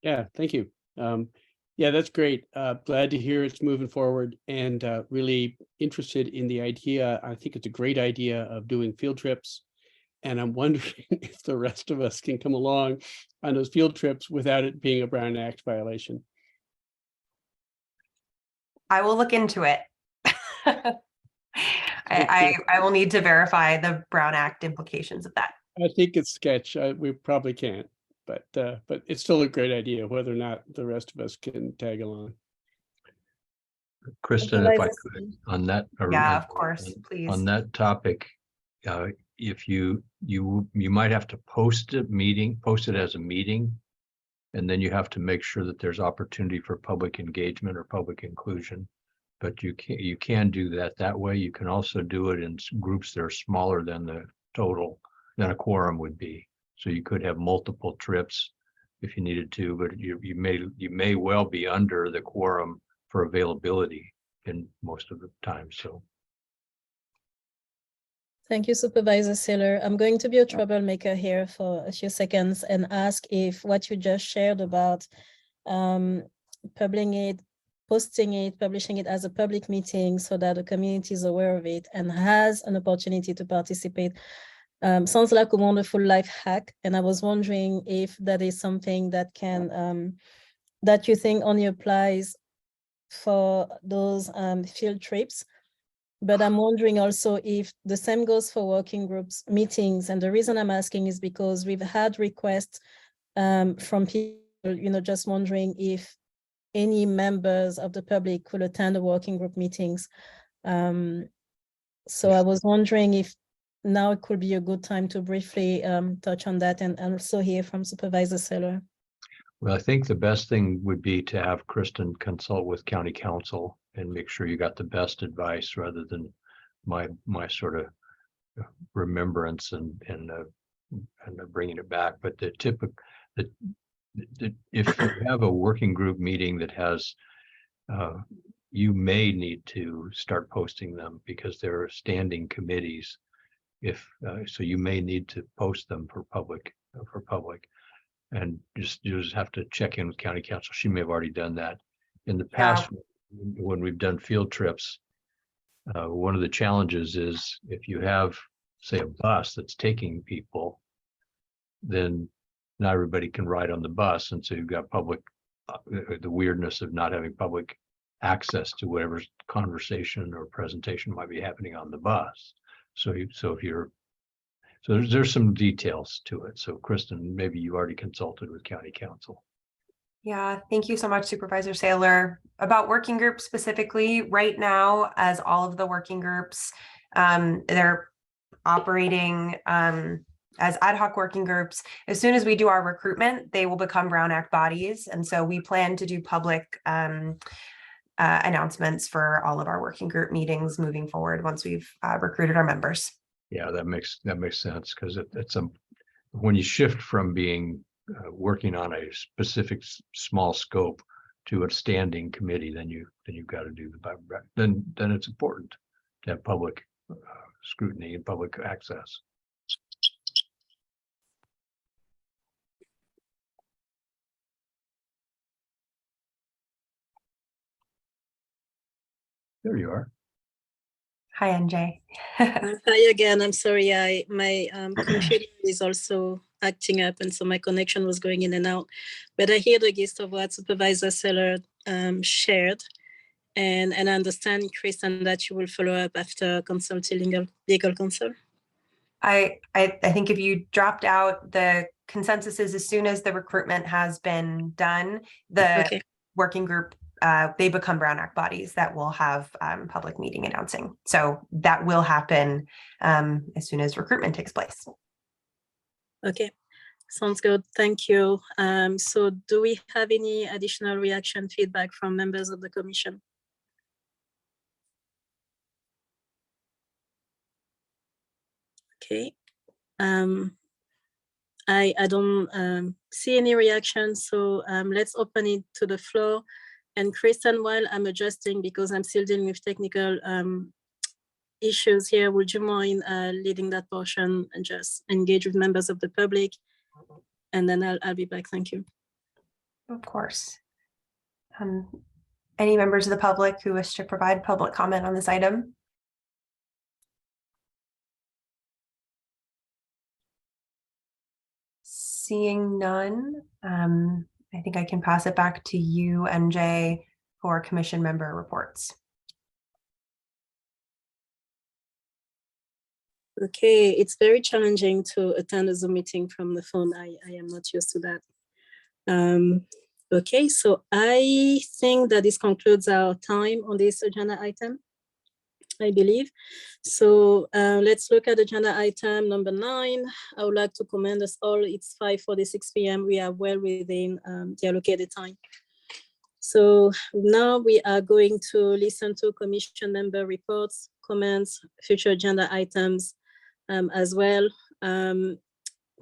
Yeah, thank you. Yeah, that's great. Glad to hear it's moving forward, and really interested in the idea. I think it's a great idea of doing field trips. And I'm wondering if the rest of us can come along on those field trips without it being a Brown Act violation. I will look into it. I will need to verify the Brown Act implications of that. I think it's sketch. We probably can't, but it's still a great idea, whether or not the rest of us can tag along. Kristen, if I could, on that. Yeah, of course, please. On that topic, if you might have to post it as a meeting And then you have to make sure that there's opportunity for public engagement or public inclusion. But you can do that way. You can also do it in groups that are smaller than the total, than a quorum would be. So you could have multiple trips if you needed to, but you may well be under the quorum for availability in most of the time. So. Thank you, Supervisor Saylor. I'm going to be a troublemaker here for a few seconds and ask if what you just shared about publishing it as a public meeting so that the community is aware of it and has an opportunity to participate. Sounds like a wonderful life hack. And I was wondering if that is something that can, that you think only applies for those field trips. But I'm wondering also if the same goes for working groups meetings. And the reason I'm asking is because we've had requests from people, just wondering if any members of the public could attend the working group meetings. So I was wondering if now it could be a good time to briefly touch on that and also hear from Supervisor Saylor. Well, I think the best thing would be to have Kristen consult with County Council and make sure you got the best advice rather than my sort of remembrance and bringing it back. But the typical, if you have a working group meeting that has, you may need to start posting them because there are standing committees. So you may need to post them for public. And you just have to check in with County Council. She may have already done that. In the past, when we've done field trips, one of the challenges is if you have, say, a bus that's taking people, then not everybody can ride on the bus. And so you've got public, the weirdness of not having public access to whatever conversation or presentation might be happening on the bus. So there's some details to it. So Kristen, maybe you already consulted with County Council. Yeah, thank you so much, Supervisor Saylor. About working groups specifically, right now, as all of the working groups, they're operating as ad hoc working groups. As soon as we do our recruitment, they will become Brown Act bodies. And so we plan to do public announcements for all of our working group meetings moving forward once we've recruited our members. Yeah, that makes sense because it's when you shift from being working on a specific small scope to a standing committee, then you've got to do then it's important to have public scrutiny and public access. There you are. Hi, NJ. Hi again. I'm sorry. My computer is also acting up, and so my connection was going in and out. But I hear the gist of what Supervisor Saylor shared, and I understand, Kristen, that you will follow up after consulting legal counsel. I think if you dropped out, the consensus is as soon as the recruitment has been done, the working group, they become Brown Act bodies that will have public meeting announcing. So that will happen as soon as recruitment takes place. Okay, sounds good. Thank you. So do we have any additional reaction feedback from members of the commission? Okay. I don't see any reaction, so let's open it to the floor. And Kristen, while I'm adjusting, because I'm still dealing with technical issues here, would you mind leading that portion and just engage with members of the public? And then I'll be back. Thank you. Of course. Any members of the public who wish to provide public comment on this item? Seeing none, I think I can pass it back to you, NJ, for commission member reports. Okay, it's very challenging to attend a Zoom meeting from the phone. I am not used to that. Okay, so I think that this concludes our time on this agenda item. I believe. So let's look at agenda item number 9. I would like to commend us all. It's 5:46 p.m. We are well within the allocated time. So now we are going to listen to commission member reports, comments, future agenda items as well.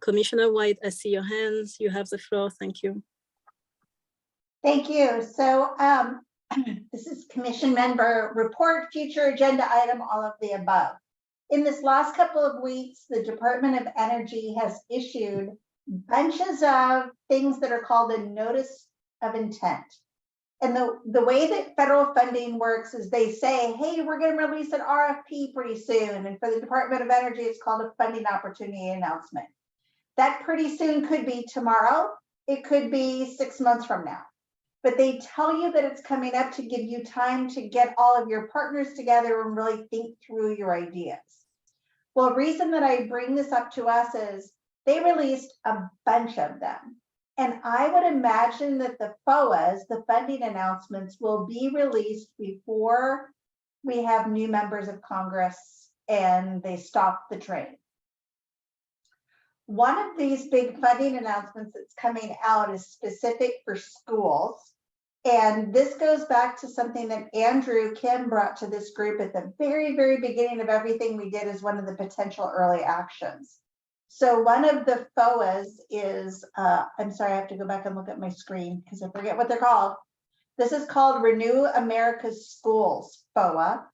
Commissioner White, I see your hands. You have the floor. Thank you. Thank you. So this is commission member report, future agenda item, all of the above. In this last couple of weeks, the Department of Energy has issued bunches of things that are called a notice of intent. And the way that federal funding works is they say, hey, we're going to release an RFP pretty soon. And for the Department of Energy, it's called a funding opportunity announcement. That pretty soon could be tomorrow. It could be 6 months from now. But they tell you that it's coming up to give you time to get all of your partners together and really think through your ideas. Well, the reason that I bring this up to us is they released a bunch of them. And I would imagine that the FOAs, the funding announcements, will be released before we have new members of Congress and they stop the train. One of these big funding announcements that's coming out is specific for schools. And this goes back to something that Andrew Kim brought to this group at the very, very beginning of everything we did as one of the potential early actions. So one of the FOAs is, I'm sorry, I have to go back and look at my screen because I forget what they're called. This is called Renew America's Schools, FOA.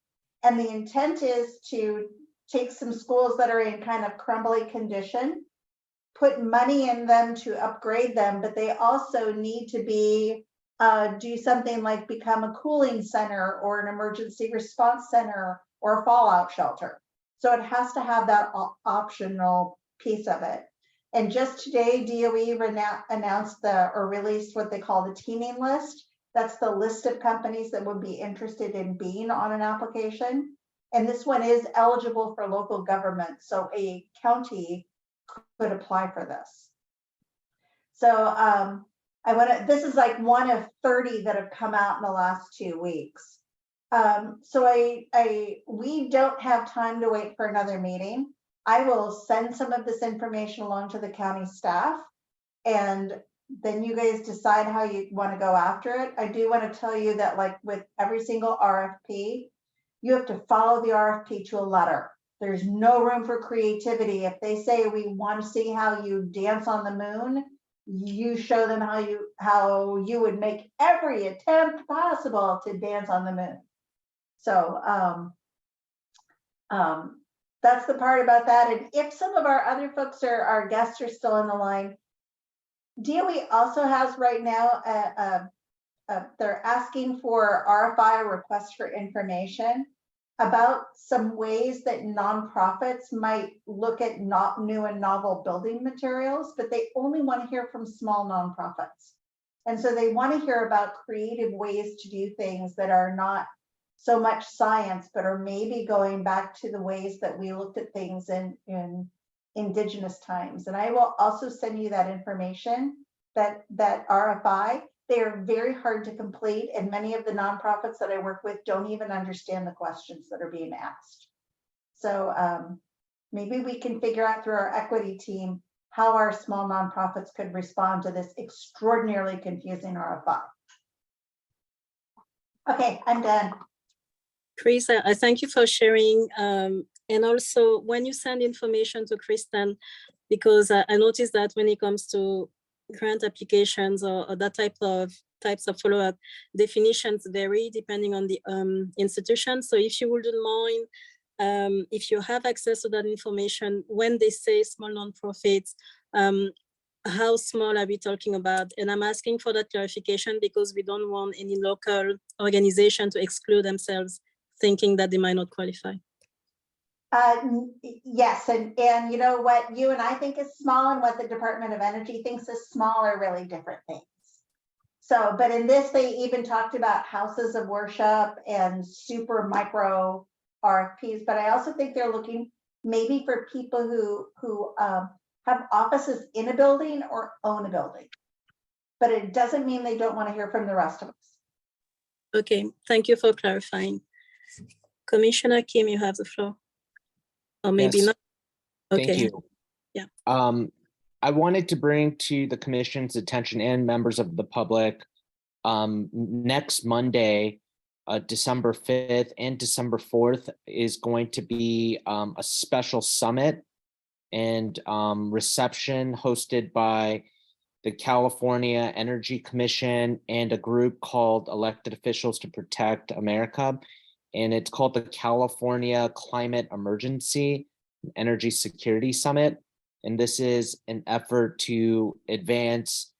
And the intent is to take some schools that are in kind of crumbly condition, put money in them to upgrade them, but they also need to be, do something like become a cooling center or an emergency response center or a fallout shelter. So it has to have that optional piece of it. And just today, DOE announced or released what they call the teaming list. That's the list of companies that would be interested in being on an application. And this one is eligible for local government. So a county could apply for this. So this is like one of 30 that have come out in the last 2 weeks. So we don't have time to wait for another meeting. I will send some of this information along to the county staff, and then you guys decide how you want to go after it. I do want to tell you that, like with every single RFP, you have to follow the RFP to a letter. There's no room for creativity. If they say we want to see how you dance on the moon, you show them how you would make every attempt possible to dance on the moon. So that's the part about that. And if some of our other folks our guests are still on the line, DOE also has right now they're asking for RFI, request for information, about some ways that nonprofits might look at new and novel building materials, but they only want to hear from small nonprofits. And so they want to hear about creative ways to do things that are not so much science, but are maybe going back to the ways that we looked at things in indigenous times. And I will also send you that information, that RFI. They are very hard to complete, and many of the nonprofits that I work with don't even understand the questions that are being asked. So maybe we can figure out through our equity team how our small nonprofits could respond to this extraordinarily confusing RFI. Okay, I'm done. Chris, I thank you for sharing. And also when you send information to Kristen, because I noticed that when it comes to grant applications or that types of follow-up, definitions vary depending on the institution. So if you wouldn't mind, if you have access to that information, when they say small nonprofits, how small are we talking about? And I'm asking for that clarification because we don't want any local organization to exclude themselves thinking that they might not qualify. Yes, and you know what you and I think is small and what the Department of Energy thinks is small are really different things. So, but in this, they even talked about houses of worship and super micro RFPs, but I also think they're looking maybe for people who have offices in a building or own a building, but it doesn't mean they don't want to hear from the rest of us. Okay, thank you for clarifying. Commissioner Kim, you have the floor. Or maybe Yes, not. thank Okay. you. Yeah. I wanted to bring to the commission's attention and members of the public, next Monday, December 5th and December 4th is going to be a special summit and reception hosted by the California Energy Commission and a group called Elected Officials to Protect America. And it's called the California Climate Emergency Energy Security Summit. And this is an effort to advance,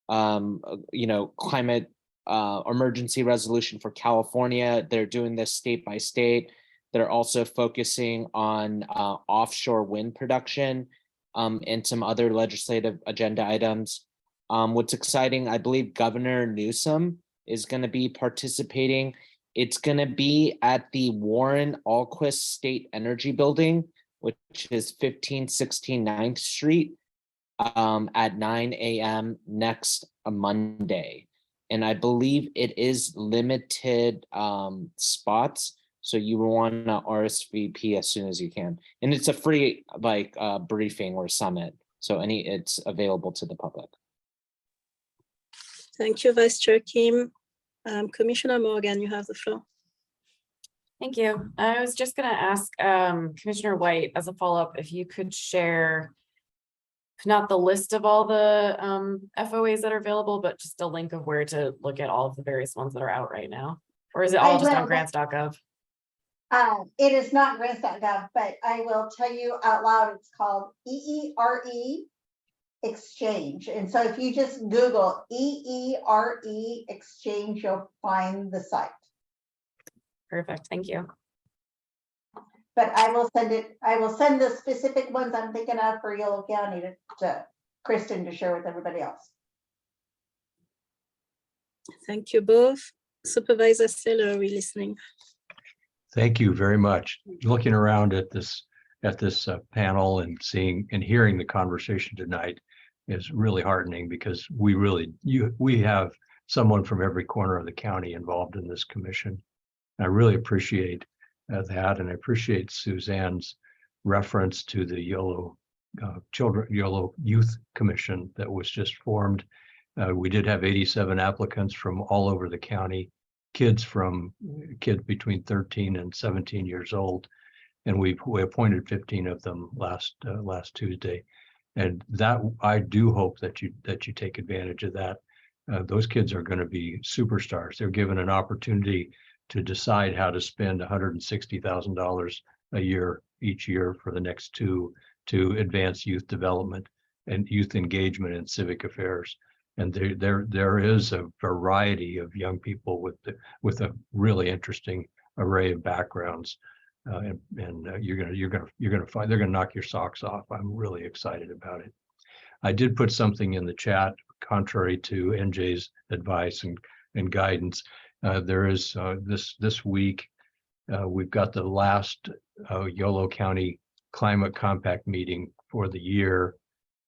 climate emergency resolution for California. They're doing this state by state. They're also focusing on offshore wind production and some other legislative agenda items. What's exciting, I believe Governor Newsom is going to be participating. It's going to be at the Warren Alquist State Energy Building, which is 1516 9th Street at 9 a.m. next Monday. And I believe it is limited spots. So you want to RSVP as soon as you can. And it's a free briefing or summit. So it's available to the public. Thank you, Vice Chair Kim. Commissioner Morgan, you have the floor. Thank you. I was just going to ask Commissioner White as a follow-up if you could share, if not the list of all the FOAs that are available, but just a link of where to look at all of the various ones that are out right now. Or is it all just on grants.gov? It is not grants.gov, but I will tell you out loud, it's called EERE Exchange. And so if you just Google EERE Exchange, you'll find the site. Perfect, thank you. But I will send the specific ones I'm thinking of for Yolo County to Kristen to share with everybody else. Thank you both. Supervisor Seller, are we listening? Thank you very much. Looking around at this panel and seeing and hearing the conversation tonight is really heartening, because we have someone from every corner of the county involved in this commission. I really appreciate that, and I appreciate Suzanne's reference to the Yolo Youth Commission that was just formed. We did have 87 applicants from all over the county, kids between 13 and 17 years old, and we appointed 15 of them last Tuesday. And that I do hope that you take advantage of that. Those kids are going to be superstars. They're given an opportunity to decide how to spend $160,000 a year each year for the next to advance youth development and youth engagement in civic affairs. And there is a variety of young people with a really interesting array of backgrounds, and you're gonna find they're gonna knock your socks off. I'm really excited about it. I did put something in the chat contrary to NJ's advice and guidance. There is this week we've got the last Yolo County Climate Compact meeting for the year,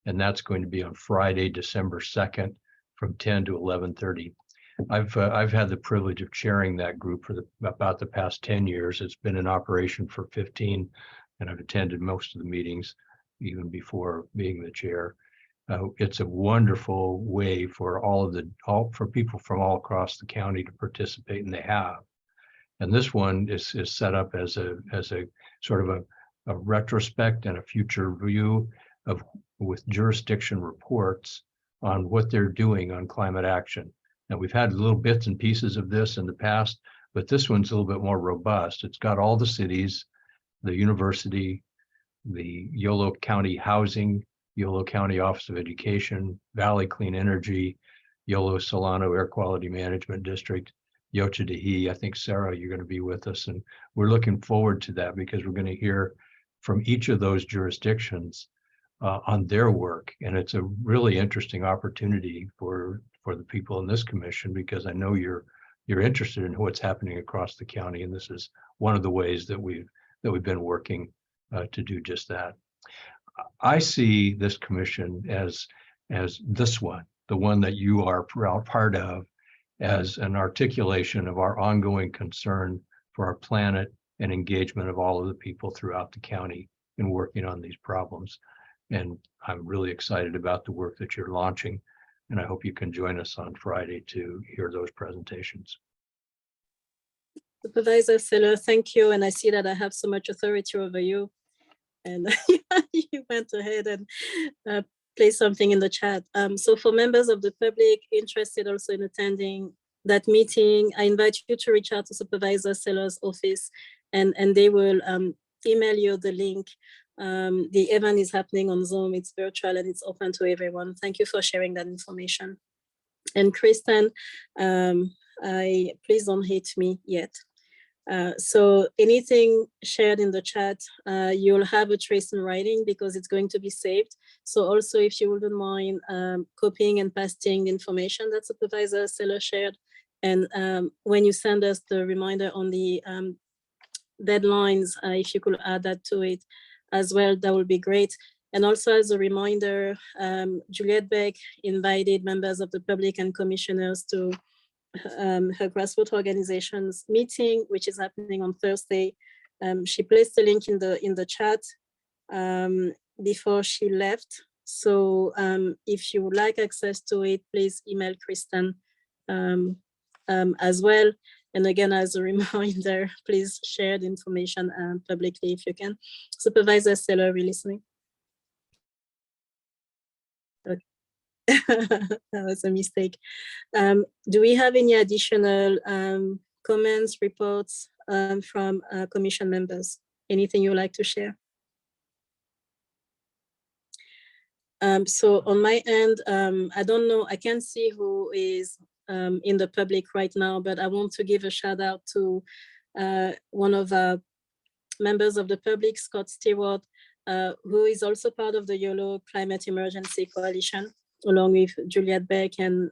and that's going to be on Friday, December 2nd from 10 to 11:30. I've had the privilege of chairing that group for about the past 10 years. It's been in operation for 15, and I've attended most of the meetings even before being the chair. It's a wonderful way for for people from all across the county to participate, and they have. And this one is set up as a sort of a retrospect and a future view with jurisdiction reports on what they're doing on climate action. And we've had little bits and pieces of this in the past, but this one's a little bit more robust. It's got all the cities, the university, the Yolo County Housing, Yolo County Office of Education, Valley Clean Energy, Yolo Solano Air Quality Management District, Yocha Dehi. I think, Sarah, you're going to be with us, and we're looking forward to that because we're going to hear from each of those jurisdictions on their work. And it's a really interesting opportunity for the people in this commission, because I know you're interested in what's happening across the county, and this is one of the ways that we've been working to do just that. I see this commission as this one, the one that you are part of, as an articulation of our ongoing concern for our planet and engagement of all of the people throughout the county in working on these problems. And I'm really excited about the work that you're launching. And I hope you can join us on Friday to hear those presentations. Supervisor Seller, thank you. And I see that I have so much authority over you. And you went ahead and place something in the chat. So for members of the public interested also in attending that meeting, I invite you to reach out to Supervisor Seller's office and they will email you the link. The event is happening on Zoom, it's virtual and it's open to everyone. Thank you for sharing that information. And Kristen, please don't hate me yet. So anything shared in the chat, you'll have a trace in writing because it's going to be saved. So also if you wouldn't mind copying and pasting the information that Supervisor Seller shared. And when you send us the reminder on the deadlines, if you could add that to it as well, that would be great. And also as a reminder, Juliette Beck invited members of the public and commissioners to her grassroots organization's meeting, which is happening on Thursday. She placed the link in the chat before she left. So if you would like access to it, please email Kristen as well. And again, as a reminder, please share the information publicly if you can. Supervisor Seller, are you listening? Okay. That was a mistake. Do we have any additional comments, reports from commission members? Anything you would like to share? So on my end, I don't know, I can't see who is in the public right now, but I want to give a shout out to one of our members of the public, Scott Stewart, who is also part of the Yolo Climate Emergency Coalition, along with Juliette Beck and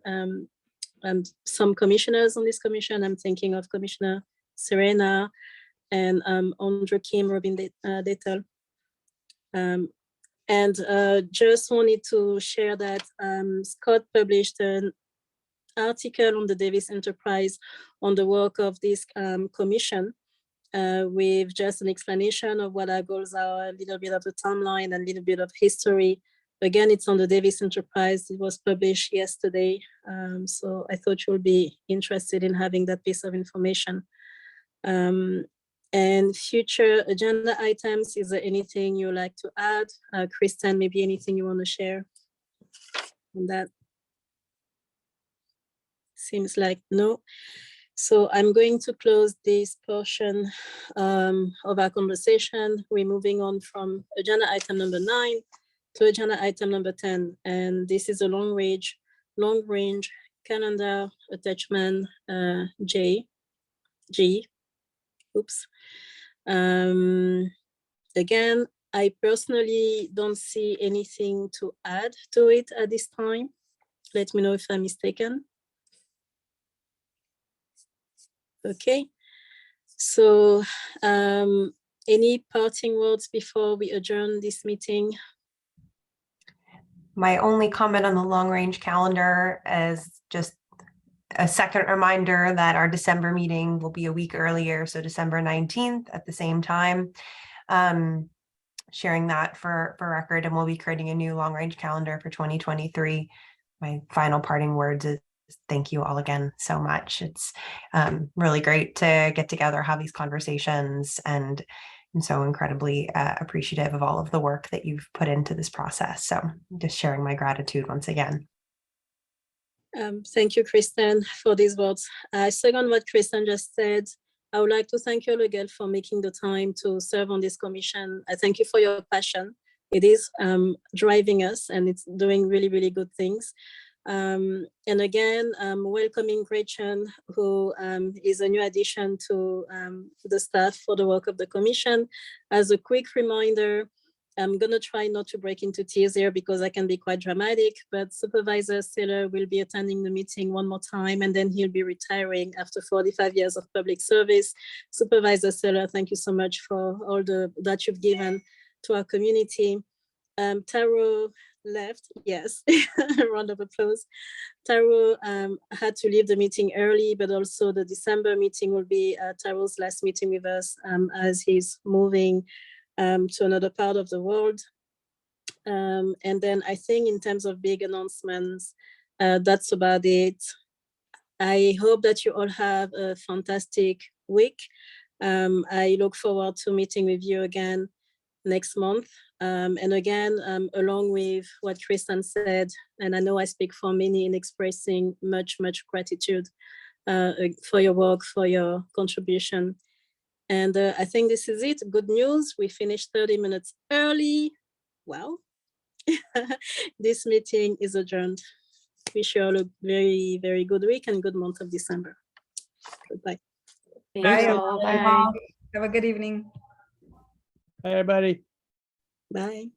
some commissioners on this commission. I'm thinking of Commissioner Serena and Andrew Kim, Robin Dettel. And just wanted to share that Scott published an article on the Davis Enterprise on the work of this commission with just an explanation of what our goals are, a little bit of the timeline and a little bit of history. Again, it's on the Davis Enterprise. It was published yesterday. So I thought you'll be interested in having that piece of information. And future agenda items, is there anything you would like to add? Kristen, maybe anything you want to share on that? Seems like no. So I'm going to close this portion of our conversation. We're moving on from agenda item number 9 to agenda item number 10. And this is a long range calendar attachment G. Oops. Again, I personally don't see anything to add to it at this time. Let me know if I'm mistaken. Okay, so any parting words before we adjourn this meeting? My only comment on the long range calendar is just a second reminder that our December meeting will be a week earlier, so December 19th at the same time. Sharing that for record, and we'll be creating a new long range calendar for 2023. My final parting words is thank you all again so much. It's really great to get together, have these conversations, and I'm so incredibly appreciative of all of the work that you've put into this process. So just sharing my gratitude once again. Thank you, Kristen, for these words. I second what Kristen just said. I would like to thank you all again for making the time to serve on this commission. I thank you for your passion. It is driving us and it's doing really, really good things. And again, welcoming Gretchen, who is a new addition to the staff for the work of the commission. As a quick reminder, I'm gonna try not to break into tears here because I can be quite dramatic, but Supervisor Seller will be attending the meeting one more time and then he'll be retiring after 45 years of public service. Supervisor Seller, thank you so much for all that you've given to our community. Taro, left. Yes, a round of applause. Taro had to leave the meeting early, but also the December meeting will be Taro's last meeting with us as he's moving to another part of the world. And then I think in terms of big announcements, that's about it. I hope that you all have a fantastic week. I look forward to meeting with you again next month. And again, along with what Kristen said, and I know I speak for many in expressing much gratitude for your work, for your contribution. And I think this is it. Good news, we finished 30 minutes early. Wow. This meeting is adjourned. Wish you all a very good week and good month of December. Goodbye. Bye, all. everyone. Have a good evening. Hi, everybody. Bye.